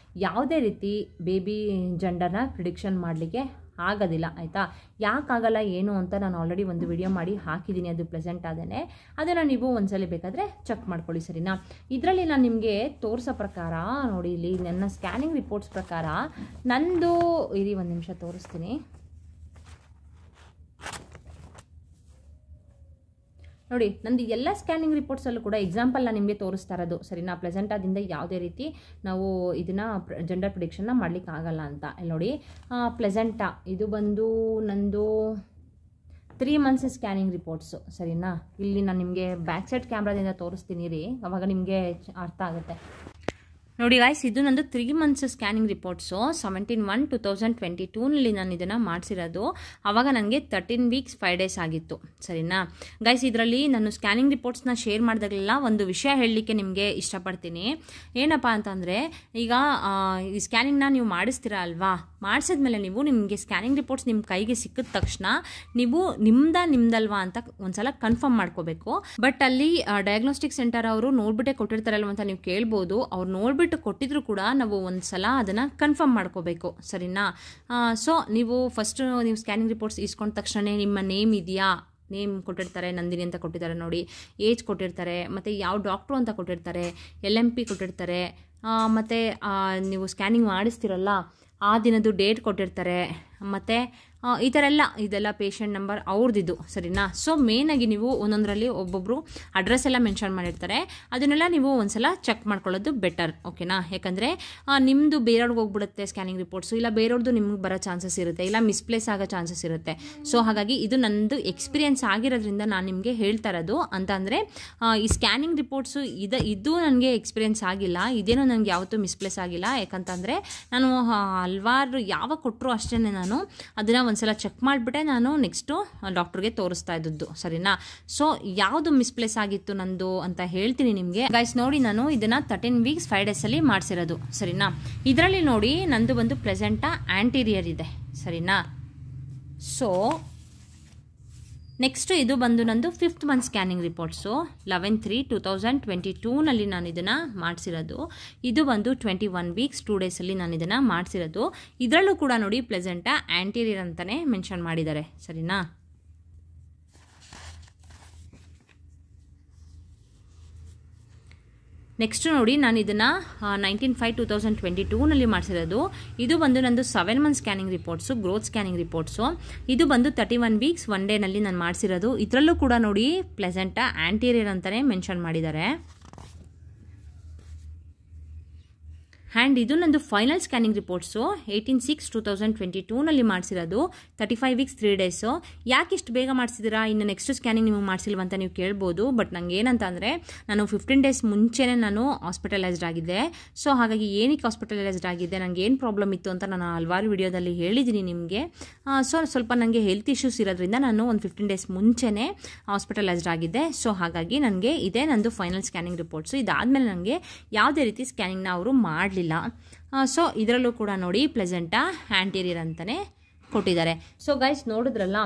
ಯಾವುದೇ ರೀತಿ ಬೇಬಿ ಜೆಂಡರ್ನ ಪ್ರಿಡಿಕ್ಷನ್ ಮಾಡಲಿಕ್ಕೆ ಆಗೋದಿಲ್ಲ, ಆಯಿತಾ. ಯಾಕಾಗಲ್ಲ ಏನು ಅಂತ ನಾನು ಆಲ್ರೆಡಿ ಒಂದು ವಿಡಿಯೋ ಮಾಡಿ ಹಾಕಿದ್ದೀನಿ, ಅದು ಪ್ಲೆಸೆಂಟ್ ಆದೇನೆ. ಅದನ್ನು ನೀವು ಒಂದ್ಸಲ ಬೇಕಾದರೆ ಚೆಕ್ ಮಾಡ್ಕೊಳ್ಳಿ, ಸರಿನಾ. ಇದರಲ್ಲಿ ನಾನು ನಿಮಗೆ ತೋರಿಸೋ ಪ್ರಕಾರ ನೋಡಿ, ಇಲ್ಲಿ ನನ್ನ ಸ್ಕ್ಯಾನಿಂಗ್ ರಿಪೋರ್ಟ್ಸ್ ಪ್ರಕಾರ ನಂದು ಇರಿ ಒಂದು ನಿಮಿಷ ತೋರಿಸ್ತೀನಿ ನೋಡಿ. ನಂದು ಎಲ್ಲ ಸ್ಕ್ಯಾನಿಂಗ್ ರಿಪೋರ್ಟ್ಸಲ್ಲೂ ಕೂಡ ಎಕ್ಸಾಂಪಲ್ ನಾನು ನಿಮಗೆ ತೋರಿಸ್ತಾ ಇರೋದು, ಸರಿನಾ. ಪ್ಲೆಸೆಂಟಾದಿಂದ ಯಾವುದೇ ರೀತಿ ನಾವು ಇದನ್ನು ಜೆಂಡರ್ ಪ್ರಿಡಿಕ್ಷನ್ನ ಮಾಡಲಿಕ್ಕೆ ಆಗಲ್ಲ ಅಂತ. ಇಲ್ಲಿ ನೋಡಿ, ಪ್ಲೆಸೆಂಟಾ ಇದು ಬಂದು ನಂದು 3 months ಸ್ಕ್ಯಾನಿಂಗ್ ರಿಪೋರ್ಟ್ಸು, ಸರಿನಾ. ಇಲ್ಲಿ ನಾನು ನಿಮಗೆ ಬ್ಯಾಕ್ ಸೈಡ್ ಕ್ಯಾಮ್ರಾದಿಂದ ತೋರಿಸ್ತೀನಿ ರೀ, ಅವಾಗ ನಿಮಗೆ ಅರ್ಥ ಆಗುತ್ತೆ ನೋಡಿ ಗಾಯ್ಸ್. ಇದು ನಂದು 3 months ಸ್ಕ್ಯಾನಿಂಗ್ ರಿಪೋರ್ಟ್ಸು 17/1/2022ನಲ್ಲಿ ನಾನು ಇದನ್ನು ಮಾಡಿಸಿರೋದು. ಆವಾಗ ನನಗೆ 13 weeks 5 days ಆಗಿತ್ತು, ಸರಿನಾ ಗೈಸ್. ಇದರಲ್ಲಿ ನಾನು ಸ್ಕ್ಯಾನಿಂಗ್ ರಿಪೋರ್ಟ್ಸ್ನ ಶೇರ್ ಮಾಡಿದಾಗಲೆಲ್ಲ ಒಂದು ವಿಷಯ ಹೇಳಲಿಕ್ಕೆ ನಿಮಗೆ ಇಷ್ಟಪಡ್ತೀನಿ. ಏನಪ್ಪ ಅಂತಂದರೆ, ಈಗ ಈ ಸ್ಕ್ಯಾನಿಂಗ್ನ ನೀವು ಮಾಡಿಸ್ತೀರಾ ಅಲ್ವಾ, ಮಾಡಿಸಿದ್ಮೇಲೆ ನಿಮಗೆ ಸ್ಕ್ಯಾನಿಂಗ್ ರಿಪೋರ್ಟ್ಸ್ ನಿಮ್ಮ ಕೈಗೆ ಸಿಕ್ಕಿದ ತಕ್ಷಣ ನೀವು ನಿಮ್ದಲ್ವಾ ಅಂತ ಒಂದ್ಸಲ ಕನ್ಫರ್ಮ್ ಮಾಡ್ಕೋಬೇಕು. ಬಟ್ ಅಲ್ಲಿ ಡಯಾಗ್ನೋಸ್ಟಿಕ್ ಸೆಂಟರ್ ಅವರು ನೋಡ್ಬಿಟ್ಟೆ ಕೊಟ್ಟಿರ್ತಾರಲ್ವ ಅಂತ ನೀವು ಕೇಳ್ಬೋದು. ಅವ್ರು ನೋಡ್ಬಿಟ್ಟು ಕೊಟ್ಟಿದ್ರು ಕೂಡ ನಾವು ಒಂದ್ಸಲ ಅದನ್ನು ಕನ್ಫರ್ಮ್ ಮಾಡ್ಕೋಬೇಕು, ಸರಿನಾ. ಸೊ ನೀವು ಫಸ್ಟ್ ನೀವು ಸ್ಕ್ಯಾನಿಂಗ್ ರಿಪೋರ್ಟ್ಸ್ ಇಸ್ಕೊಂಡ ತಕ್ಷಣ ನಿಮ್ಮ ನೇಮ್ ಇದೆಯಾ, ನೇಮ್ ಕೊಟ್ಟಿರ್ತಾರೆ, ನಂದಿನಿ ಅಂತ ಕೊಟ್ಟಿದ್ದಾರೆ ನೋಡಿ, ಏಜ್ ಕೊಟ್ಟಿರ್ತಾರೆ, ಮತ್ತು ಯಾವ ಡಾಕ್ಟ್ರು ಅಂತ ಕೊಟ್ಟಿರ್ತಾರೆ, LMP ಕೊಟ್ಟಿರ್ತಾರೆ, ಮತ್ತು ನೀವು ಸ್ಕ್ಯಾನಿಂಗ್ ಮಾಡಿಸ್ತಿರಲ್ಲ ಆ ದಿನದ್ದು ಡೇಟ್ ಕೊಟ್ಟಿರ್ತಾರೆ, ಮತ್ತು ಈ ಥರ ಇದೆಲ್ಲ ಪೇಷಂಟ್ ನಂಬರ್ ಅವ್ರದ್ದಿದ್ದು, ಸರಿನಾ. ಸೊ ಮೇನಾಗಿ ನೀವು ಒಂದೊಂದರಲ್ಲಿ ಒಬ್ಬೊಬ್ಬರು ಅಡ್ರೆಸ್ ಎಲ್ಲ ಮೆನ್ಷನ್ ಮಾಡಿರ್ತಾರೆ, ಅದನ್ನೆಲ್ಲ ನೀವು ಒಂದ್ಸಲ ಚೆಕ್ ಮಾಡ್ಕೊಳ್ಳೋದು ಬೆಟರ್, ಓಕೆನಾ. ಯಾಕಂದರೆ ನಿಮ್ಮದು ಬೇರೆಯವ್ರಿಗೆ ಹೋಗ್ಬಿಡುತ್ತೆ ಸ್ಕ್ಯಾನಿಂಗ್ ರಿಪೋರ್ಟ್ಸು, ಇಲ್ಲ ಬೇರೆಯವ್ರದ್ದು ನಿಮ್ಗೆ ಬರೋ ಚಾನ್ಸಸ್ ಇರುತ್ತೆ, ಇಲ್ಲ ಮಿಸ್ಪ್ಲೇಸ್ ಆಗೋ ಚಾನ್ಸಸ್ ಇರುತ್ತೆ. ಸೊ ಹಾಗಾಗಿ ಇದು ನನ್ನದು ಎಕ್ಸ್ಪೀರಿಯನ್ಸ್ ಆಗಿರೋದ್ರಿಂದ ನಾನು ನಿಮಗೆ ಹೇಳ್ತಾ ಇರೋದು. ಅಂತ ಅಂದರೆ ಈ ಸ್ಕ್ಯಾನಿಂಗ್ ರಿಪೋರ್ಟ್ಸು ಇದು ನನಗೆ ಎಕ್ಸ್ಪೀರಿಯನ್ಸ್ ಆಗಿಲ್ಲ, ಇದೇನೋ ನನಗೆ ಯಾವತ್ತೂ ಮಿಸ್ಪ್ಲೇಸ್ ಆಗಿಲ್ಲ. ಯಾಕಂತಂದರೆ ನಾನು ಹಲವಾರು ಯಾವಾಗ ಕೊಟ್ಟರು ಅಷ್ಟೇ ನಾನು ಅದನ್ನು ಒಂದ್ಸಲ ಚೆಕ್ ಮಾಡಿಬಿಟ್ಟೆ ನಾನು ನೆಕ್ಸ್ಟು ಡಾಕ್ಟ್ರಿಗೆ ತೋರಿಸ್ತಾ ಇದ್ದದ್ದು, ಸರಿನಾ. ಸೊ ಯಾವುದು ಮಿಸ್ಪ್ಲೇಸ್ ಆಗಿತ್ತು ನಂದು ಅಂತ ಹೇಳ್ತೀನಿ ನಿಮಗೆ ಗೈಸ್. ನೋಡಿ, ನಾನು ಇದನ್ನು 13 weeks 5 days ಮಾಡಿಸಿರೋದು, ಸರಿನಾ. ಇದರಲ್ಲಿ ನೋಡಿ ನಂದು ಒಂದು ಪ್ಲೆಸೆಂಟಾ ಆ್ಯಂಟೀರಿಯರ್ ಇದೆ, ಸರಿನಾ. ಸೊ ನೆಕ್ಸ್ಟು ಇದು ಬಂದು ನಂದು 5th month ಸ್ಕ್ಯಾನಿಂಗ್ ರಿಪೋರ್ಟ್ಸು 11/3/2022ನಲ್ಲಿ ನಾನು ಇದನ್ನು ಮಾಡಿಸಿರೋದು. ಇದು ಬಂದು 21 weeks 2 days ನಾನು ಇದನ್ನು ಮಾಡಿಸಿರೋದು. ಇದರಲ್ಲೂ ಕೂಡ ನೋಡಿ ಪ್ಲೆಸೆಂಟಾ ಆ್ಯಂಟೀರಿಯರ್ ಅಂತಲೇ ಮೆನ್ಷನ್ ಮಾಡಿದ್ದಾರೆ, ಸರಿನಾ. ನೆಕ್ಸ್ಟ್ ನೋಡಿ, ನಾನು ಇದನ್ನು 19/5/2022ನಲ್ಲಿ ಮಾಡಿಸಿರೋದು. ಇದು ಬಂದು ನಂದು 7 month scanning reports, growth scanning reports. ಇದು ಬಂದು 31 weeks 1 day ನಾನು ಮಾಡಿಸಿರೋದು. ಇದರಲ್ಲೂ ಕೂಡ ನೋಡಿ ಪ್ಲೆಸೆಂಟಾ ಆ್ಯಂಟೀರಿಯರ್ ಅಂತಲೇ ಮೆನ್ಷನ್ ಮಾಡಿದ್ದಾರೆ. ಆ್ಯಂಡ್ ಇದು ನಂದು final scanning reports 18/6/2022ನಲ್ಲಿ ಮಾಡಿಸಿರೋದು. 35 weeks 3 days. ಯಾಕೆ ಇಷ್ಟು ಬೇಗ ಮಾಡಿಸಿದ್ದೀರಾ, ಇನ್ನು ನೆಕ್ಸ್ಟ್ ಸ್ಕ್ಯಾನಿಂಗ್ ನಿಮಗೆ ಮಾಡಿಸಿಲ್ವ ಅಂತ ನೀವು ಕೇಳ್ಬೋದು. ಬಟ್ ನಂಗೆ ಏನಂತ ಅಂದರೆ, ನಾನು 15 days ಮುಂಚೆನೇ ನಾನು ಹಾಸ್ಪಿಟಲೈಸ್ಡ್ ಆಗಿದ್ದೆ. ಸೊ ಹಾಗಾಗಿ ಏನಕ್ಕೆ ಹಾಸ್ಪಿಟಲೈಸ್ಡ್ ಆಗಿದ್ದೆ, ನನಗೆ ಏನು ಪ್ರಾಬ್ಲಮ್ ಇತ್ತು ಅಂತ ನಾನು ಹಲವಾರು ವಿಡಿಯೋದಲ್ಲಿ ಹೇಳಿದ್ದೀನಿ ನಿಮಗೆ. ಸೊ ಸ್ವಲ್ಪ ನನಗೆ ಹೆಲ್ತ್ ಇಶ್ಯೂಸ್ ಇರೋದ್ರಿಂದ ನಾನು ಒಂದು 15 days ಮುಂಚೆನೇ ಹಾಸ್ಪಿಟಲೈಸ್ಡ್ ಆಗಿದ್ದೆ. ಸೊ ಹಾಗಾಗಿ ನನಗೆ ಇದೇ ನಂದು ಫೈನಲ್ ಸ್ಕ್ಯಾನಿಂಗ್ ರಿಪೋರ್ಟ್ಸು. ಇದಾದಮೇಲೆ ನನಗೆ ಯಾವುದೇ ರೀತಿ ಸ್ಕ್ಯಾನಿಂಗ್ನ ಅವರು ಮಾಡಲಿಲ್ಲ. ಸೊ ಇದರಲ್ಲೂ ಕೂಡ ನೋಡಿ ಪ್ಲೆಸೆಂಟಾ ಆ್ಯಂಟೀರಿಯರ್ ಅಂತಲೇ ಕೊಟ್ಟಿದ್ದಾರೆ. ಸೊ ಗೈಸ್ ನೋಡಿದ್ರಲ್ಲ,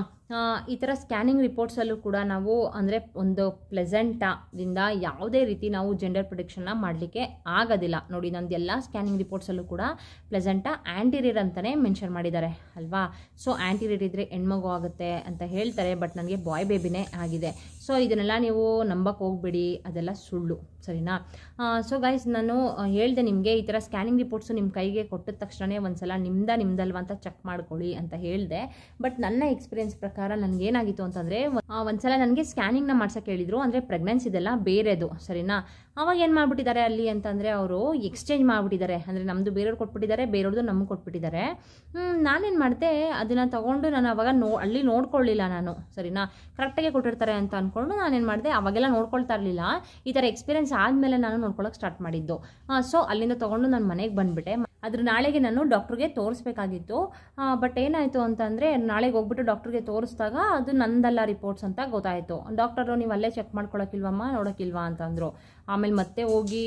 ಈ ಥರ ಸ್ಕ್ಯಾನಿಂಗ್ ರಿಪೋರ್ಟ್ಸಲ್ಲೂ ಕೂಡ ನಾವು ಅಂದರೆ ಒಂದು ಪ್ಲೆಸೆಂಟಾದಿಂದ ಯಾವುದೇ ರೀತಿ ನಾವು ಜೆಂಡರ್ ಪ್ರಿಡಿಕ್ಷನ್ನ ಮಾಡಲಿಕ್ಕೆ ಆಗೋದಿಲ್ಲ. ನೋಡಿ, ನಂದು ಎಲ್ಲ ಸ್ಕ್ಯಾನಿಂಗ್ ರಿಪೋರ್ಟ್ಸಲ್ಲೂ ಕೂಡ ಪ್ಲೆಸೆಂಟಾ ಆ್ಯಂಟೀರಿಯರ್ ಅಂತಲೇ ಮೆನ್ಷನ್ ಮಾಡಿದ್ದಾರೆ ಅಲ್ವಾ. ಸೊ ಆ್ಯಂಟೀರಿಯರ್ ಇದ್ದರೆ ಹೆಣ್ಮಗು ಆಗುತ್ತೆ ಅಂತ ಹೇಳ್ತಾರೆ, ಬಟ್ ನನಗೆ ಬಾಯ್ ಬೇಬಿನೇ ಆಗಿದೆ. ಸೊ ಇದನ್ನೆಲ್ಲ ನೀವು ನಂಬಕ್ಕೆ ಹೋಗ್ಬೇಡಿ, ಅದೆಲ್ಲ ಸುಳ್ಳು, ಸರಿನಾ. ಸೊ ಗೈಸ್, ನಾನು ಹೇಳಿದೆ ನಿಮಗೆ ಈ ಥರ ಸ್ಕ್ಯಾನಿಂಗ್ ರಿಪೋರ್ಟ್ಸು ನಿಮ್ಮ ಕೈಗೆ ಕೊಟ್ಟಿದ ತಕ್ಷಣ ಒಂದ್ಸಲ ನಿಮ್ದಲ್ವ ಅಂತ ಚೆಕ್ ಮಾಡ್ಕೊಳ್ಳಿ ಅಂತ ಹೇಳಿದೆ. ಬಟ್ ನನ್ನ ಎಕ್ಸ್ಪೀರಿಯನ್ಸ್ ಪ್ರಕಾರ ನನಗೇನಾಗಿತ್ತು ಅಂತಂದರೆ, ಒಂದ್ಸಲ ನನಗೆ ಸ್ಕ್ಯಾನಿಂಗ್ನ ಮಾಡ್ಸೋಕೆ ಹೇಳಿದರು, ಅಂದರೆ ಪ್ರೆಗ್ನೆನ್ಸಿ ಇದೆಲ್ಲ ಬೇರೆದು, ಸರಿನಾ. ಅವಾಗ ಏನು ಮಾಡಿಬಿಟ್ಟಿದ್ದಾರೆ ಅಲ್ಲಿ ಅಂತಂದರೆ, ಅವರು ಎಕ್ಸ್ಚೇಂಜ್ ಮಾಡಿಬಿಟ್ಟಿದ್ದಾರೆ, ಅಂದರೆ ನಮ್ಮದು ಬೇರೆಯವ್ರು ಕೊಟ್ಬಿಟ್ಟಿದ್ದಾರೆ, ಬೇರೆಯವ್ರದ್ದು ನಮ್ಗೆ ಕೊಟ್ಬಿಟ್ಟಿದ್ದಾರೆ. ನಾನೇನು ಮಾಡಿದೆ, ಅದನ್ನು ತೊಗೊಂಡು ನಾನು ಅವಾಗ ಅಲ್ಲಿ ನೋಡ್ಕೊಳ್ಳಿಲ್ಲ ನಾನು, ಸರಿನಾ. ಕರೆಕ್ಟಾಗೆ ಕೊಟ್ಟಿರ್ತಾರೆ ಅಂತ ಅಂದ್ಕೊಂಡು ನಾನೇನು ಮಾಡಿದೆ, ಅವಾಗೆಲ್ಲ ನೋಡ್ಕೊಳ್ತಾ ಇರಲಿಲ್ಲ. ಈ ಥರ ಎಕ್ಸ್ಪೀರಿಯನ್ಸ್ ಆದಮೇಲೆ ನಾನು ನೋಡ್ಕೊಳ್ಳೋಕೆ ಸ್ಟಾರ್ಟ್ ಮಾಡಿದ್ದು. ಸೊ ಅಲ್ಲಿಂದ ತೊಗೊಂಡು ನಾನು ಮನೆಗೆ ಬಂದುಬಿಟ್ಟೆ. ಅದ್ರ ನಾಳೆಗೆ ನಾನು ಡಾಕ್ಟ್ರಿಗೆ ತೋರಿಸ್ಬೇಕಾಗಿತ್ತು. ಬಟ್ ಏನಾಯಿತು ಅಂತಂದರೆ, ನಾಳೆಗೆ ಹೋಗ್ಬಿಟ್ಟು ಡಾಕ್ಟ್ರಿಗೆ ತೋರಿಸಿದಾಗ ಅದು ನಂದಲ್ಲ ರಿಪೋರ್ಟ್ಸ್ ಅಂತ ಗೊತ್ತಾಯಿತು. ಡಾಕ್ಟರು ನೀವು ಅಲ್ಲೇ ಚೆಕ್ ಮಾಡ್ಕೊಳಕ್ಕಿಲ್ವಮ್ಮ, ನೋಡೋಕ್ಕಿಲ್ವಾ ಅಂತಂದರು. ಆಮೇಲೆ ಮತ್ತೆ ಹೋಗಿ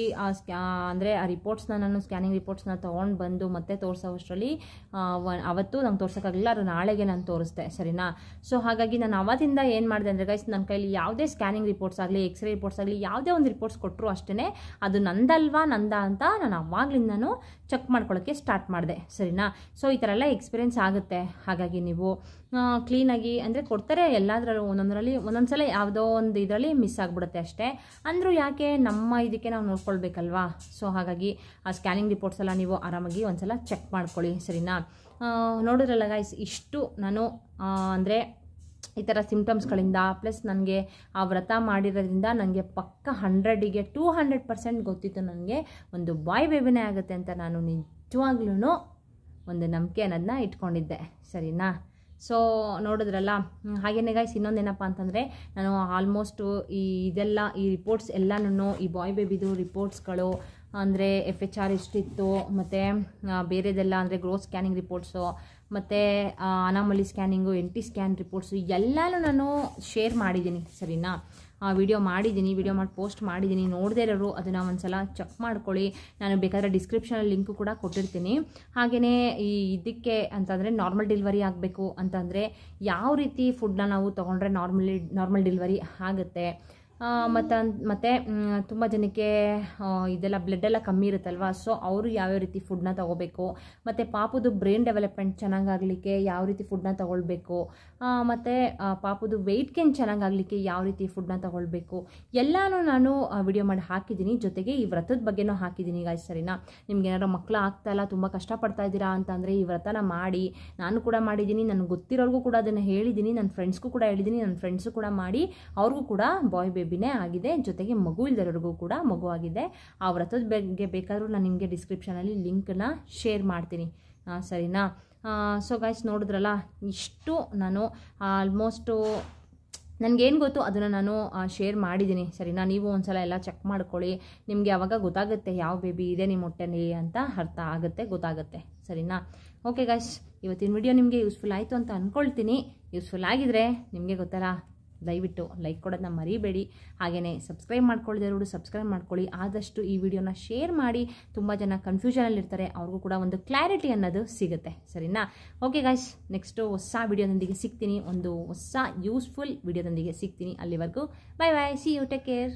ಅಂದರೆ ಆ ರಿಪೋರ್ಟ್ಸ್ನ ನಾನು ಸ್ಕ್ಯಾನಿಂಗ್ ರಿಪೋರ್ಟ್ಸ್ನ ತೊಗೊಂಡು ಬಂದು ಮತ್ತೆ ತೋರಿಸೋಷ್ಟರಲ್ಲಿ ಅವತ್ತು ನಂಗೆ ತೋರ್ಸೋಕ್ಕಾಗಲಿಲ್ಲ, ಅದು ನಾಳೆಗೆ ನಾನು ತೋರಿಸ್ದೆ, ಸರಿನಾ. ಸೊ ಹಾಗಾಗಿ ನಾನು ಅವತ್ತಿಂದ ಏನು ಮಾಡಿದೆ ಅಂದರೆ ಗೈಸ್, ನನ್ನ ಕೈಲಿ ಯಾವುದೇ ಸ್ಕ್ಯಾನಿಂಗ್ ರಿಪೋರ್ಟ್ಸ್ ಆಗಲಿ, ಎಕ್ಸ್ರೇ ರಿಪೋರ್ಟ್ಸ್ ಆಗಲಿ, ಯಾವುದೇ ಒಂದು ರಿಪೋರ್ಟ್ಸ್ ಕೊಟ್ಟರು ಅಷ್ಟೇ ಅದು ನಂದಲ್ವಾ ಅಂತ ನಾನು ಅವಾಗ್ಲಿಂದನೂ ಚೆಕ್ ಮಾಡ್ಕೊಳ್ಳೋಕ್ಕೆ ಸ್ಟಾರ್ಟ್ ಮಾಡಿದೆ, ಸರಿನಾ. ಸೊ ಈ ಥರ ಎಲ್ಲ ಎಕ್ಸ್ಪೀರಿಯೆನ್ಸ್ ಆಗುತ್ತೆ. ಹಾಗಾಗಿ ನೀವು ಕ್ಲೀನಾಗಿ ಅಂದರೆ ಕೊಡ್ತಾರೆ ಎಲ್ಲದರಲ್ಲೂ, ಒಂದೊಂದ್ಸಲ ಯಾವುದೋ ಒಂದು ಇದರಲ್ಲಿ ಮಿಸ್ ಆಗಿಬಿಡುತ್ತೆ ಅಷ್ಟೇ. ಅಂದರೂ ಯಾಕೆ, ನಮ್ಮ ಇದಕ್ಕೆ ನಾವು ನೋಡ್ಕೊಳ್ಬೇಕಲ್ವಾ. ಸೊ ಹಾಗಾಗಿ ಆ ಸ್ಕ್ಯಾನಿಂಗ್ ರಿಪೋರ್ಟ್ಸ್ ಎಲ್ಲ ನೀವು ಆರಾಮಾಗಿ ಒಂದ್ಸಲ ಚೆಕ್ ಮಾಡ್ಕೊಳ್ಳಿ, ಸರಿನಾ. ನೋಡಿದ್ರಲ್ಲ ಗೈಸ್, ಇಷ್ಟು ನಾನು ಅಂದರೆ ಈ ಥರ ಸಿಮ್ಟಮ್ಸ್ಗಳಿಂದ ಪ್ಲಸ್ ನನಗೆ ಆ ವ್ರತ ಮಾಡಿರೋದ್ರಿಂದ ನನಗೆ ಪಕ್ಕ 100ಗೆ 200% ಗೊತ್ತಿತ್ತು ನನಗೆ ಒಂದು ಬಾಯ್ ಬೇಬಿನೇ ಆಗುತ್ತೆ ಅಂತ. ನಾನು ನಿಜವಾಗ್ಲೂ ಒಂದು ನಂಬಿಕೆ ಅನ್ನೋದನ್ನ ಇಟ್ಕೊಂಡಿದ್ದೆ, ಸರಿನಾ. ಸೊ ನೋಡಿದ್ರಲ್ಲ. ಹಾಗೇನೆ ಗೈಸ್, ಇನ್ನೊಂದೇನಪ್ಪ ಅಂತಂದರೆ, ನಾನು ಆಲ್ಮೋಸ್ಟು ಈ ರಿಪೋರ್ಟ್ಸ್ ಎಲ್ಲನೂ ಈ ಬಾಯ್ ಬೇಬಿದು ರಿಪೋರ್ಟ್ಸ್ಗಳು ಅಂದರೆ FHR ಎಷ್ಟಿತ್ತು, ಮತ್ತು ಬೇರೆದೆಲ್ಲ ಅಂದರೆ ಗ್ರೋತ್ ಸ್ಕ್ಯಾನಿಂಗ್ ರಿಪೋರ್ಟ್ಸು, ಮತ್ತು ಅನಾಮಲಿ ಸ್ಕ್ಯಾನಿಂಗು, NT ಸ್ಕ್ಯಾನ್ ರಿಪೋರ್ಟ್ಸು ಎಲ್ಲನೂ ನಾನು ಶೇರ್ ಮಾಡಿದ್ದೀನಿ, ಸರಿನಾ. ವಿಡಿಯೋ ಮಾಡಿದ್ದೀನಿ, ವಿಡಿಯೋ ಮಾಡಿ ಪೋಸ್ಟ್ ಮಾಡಿದ್ದೀನಿ. ನೋಡದೇ ಇರೋರು ಅದನ್ನು ಒಂದ್ಸಲ ಚೆಕ್ ಮಾಡ್ಕೊಳ್ಳಿ. ನಾನು ಬೇಕಾದರೆ ಡಿಸ್ಕ್ರಿಪ್ಷನಲ್ಲಿ ಲಿಂಕು ಕೂಡ ಕೊಟ್ಟಿರ್ತೀನಿ. ಹಾಗೆಯೇ ಇದಕ್ಕೆ ಅಂತಂದರೆ ನಾರ್ಮಲ್ ಡೆಲಿವರಿ ಆಗಬೇಕು ಅಂತಂದರೆ ಯಾವ ರೀತಿ ಫುಡ್ನ ನಾವು ತೊಗೊಂಡ್ರೆ ನಾರ್ಮಲ್ ಡೆಲಿವರಿ ಆಗುತ್ತೆ. ಮತ್ತು ತುಂಬ ಜನಕ್ಕೆ ಇದೆಲ್ಲ ಬ್ಲಡ್ಡೆಲ್ಲ ಕಮ್ಮಿ ಇರುತ್ತಲ್ವ. ಸೊ ಅವರು ಯಾವ್ಯಾವ ರೀತಿ ಫುಡ್ನ ತೊಗೋಬೇಕು, ಮತ್ತು ಪಾಪುದು ಬ್ರೈನ್ ಡೆವಲಪ್ಮೆಂಟ್ ಚೆನ್ನಾಗಾಗಲಿಕ್ಕೆ ಯಾವ ರೀತಿ ಫುಡ್ನ ತೊಗೊಳ್ಬೇಕು, ಮತ್ತು ಪಾಪುದು ವೆಯ್ಟ್ ಗೇನ್ ಚೆನ್ನಾಗಾಗಲಿಕ್ಕೆ ಯಾವ ರೀತಿ ಫುಡ್ನ ತೊಗೊಳ್ಬೇಕು, ಎಲ್ಲನೂ ನಾನು ವಿಡಿಯೋ ಮಾಡಿ ಹಾಕಿದ್ದೀನಿ. ಜೊತೆಗೆ ಈ ವ್ರತದ ಬಗ್ಗೆನೂ ಹಾಕಿದ್ದೀನಿ ಗಾಯ್ಸ್, ಸರಿನಾ. ನಿಮ್ಗೇನಾದ್ರು ಮಕ್ಕಳು ಆಗ್ತಾಯಿಲ್ಲ, ತುಂಬ ಕಷ್ಟಪಡ್ತಾ ಇದ್ದೀರಾ ಅಂತಂದರೆ ಈ ವ್ರತನ ಮಾಡಿ. ನಾನು ಕೂಡ ಮಾಡಿದ್ದೀನಿ, ನನಗೆ ಗೊತ್ತಿರೋರ್ಗೂ ಕೂಡ ಅದನ್ನು ಹೇಳಿದ್ದೀನಿ, ನನ್ನ ಫ್ರೆಂಡ್ಸ್ಗೂ ಕೂಡ ಹೇಳಿದ್ದೀನಿ. ನನ್ನ ಫ್ರೆಂಡ್ಸು ಕೂಡ ಮಾಡಿ ಅವ್ರಿಗೂ ಕೂಡ ಬಾಯ್ ಬೇಬಿನೇ ಆಗಿದೆ, ಜೊತೆಗೆ ಮಗು ಇಲ್ದಿರೋರಿಗೂ ಕೂಡ ಮಗು ಆಗಿದೆ. ಆ ವ್ರತದ ಬಗ್ಗೆ ಬೇಕಾದರೂ ನಾನು ನಿಮಗೆ ಡಿಸ್ಕ್ರಿಪ್ಷನಲ್ಲಿ ಲಿಂಕನ್ನ ಶೇರ್ ಮಾಡ್ತೀನಿ, ಸರಿನಾ. ಸೊ ಗೈಸ್, ನೋಡಿದ್ರಲ್ಲ, ಇಷ್ಟು ನಾನು ಆಲ್ಮೋಸ್ಟು ನನಗೇನು ಗೊತ್ತು ಅದನ್ನು ನಾನು ಶೇರ್ ಮಾಡಿದ್ದೀನಿ, ಸರಿನಾ. ನೀವು ಒಂದ್ಸಲ ಎಲ್ಲ ಚೆಕ್ ಮಾಡ್ಕೊಳ್ಳಿ. ನಿಮಗೆ ಆವಾಗ ಗೊತ್ತಾಗುತ್ತೆ ಯಾವ ಬೇಬಿ ಇದೆ ನಿಮ್ಮ ಹೊಟ್ಟೆಲಿ ಅಂತ ಅರ್ಥ ಆಗುತ್ತೆ, ಗೊತ್ತಾಗುತ್ತೆ, ಸರಿನಾ. ಓಕೆ ಗೈಸ್, ಇವತ್ತಿನ ವಿಡಿಯೋ ನಿಮಗೆ ಯೂಸ್ಫುಲ್ ಆಯಿತು ಅಂತ ಅಂದ್ಕೊಳ್ತೀನಿ. ಯೂಸ್ಫುಲ್ ಆಗಿದ್ರೆ ನಿಮಗೆ ಗೊತ್ತಲ್ಲ, ದಯವಿಟ್ಟು ಲೈಕ್ ಕೊಡೋದನ್ನ ಮರಿಬೇಡಿ. ಹಾಗೆಯೇ ಸಬ್ಸ್ಕ್ರೈಬ್ ಮಾಡ್ಕೊಳ್ಳೋರು ಸಬ್ಸ್ಕ್ರೈಬ್ ಮಾಡ್ಕೊಳ್ಳಿ. ಆದಷ್ಟು ಈ ವಿಡಿಯೋನ ಶೇರ್ ಮಾಡಿ. ತುಂಬ ಜನ ಕನ್ಫ್ಯೂಷನಲ್ಲಿರ್ತಾರೆ, ಅವ್ರಿಗೂ ಕೂಡ ಒಂದು ಕ್ಲಾರಿಟಿ ಅನ್ನೋದು ಸಿಗುತ್ತೆ, ಸರಿನಾ. ಓಕೆ ಗೈಸ್, ನೆಕ್ಸ್ಟು ಹೊಸ ವಿಡಿಯೋದೊಂದಿಗೆ ಸಿಗ್ತೀನಿ, ಒಂದು ಹೊಸ ಯೂಸ್ಫುಲ್ ವಿಡಿಯೋದೊಂದಿಗೆ ಸಿಗ್ತೀನಿ. ಅಲ್ಲಿವರೆಗೂ bye bye, see you, take care.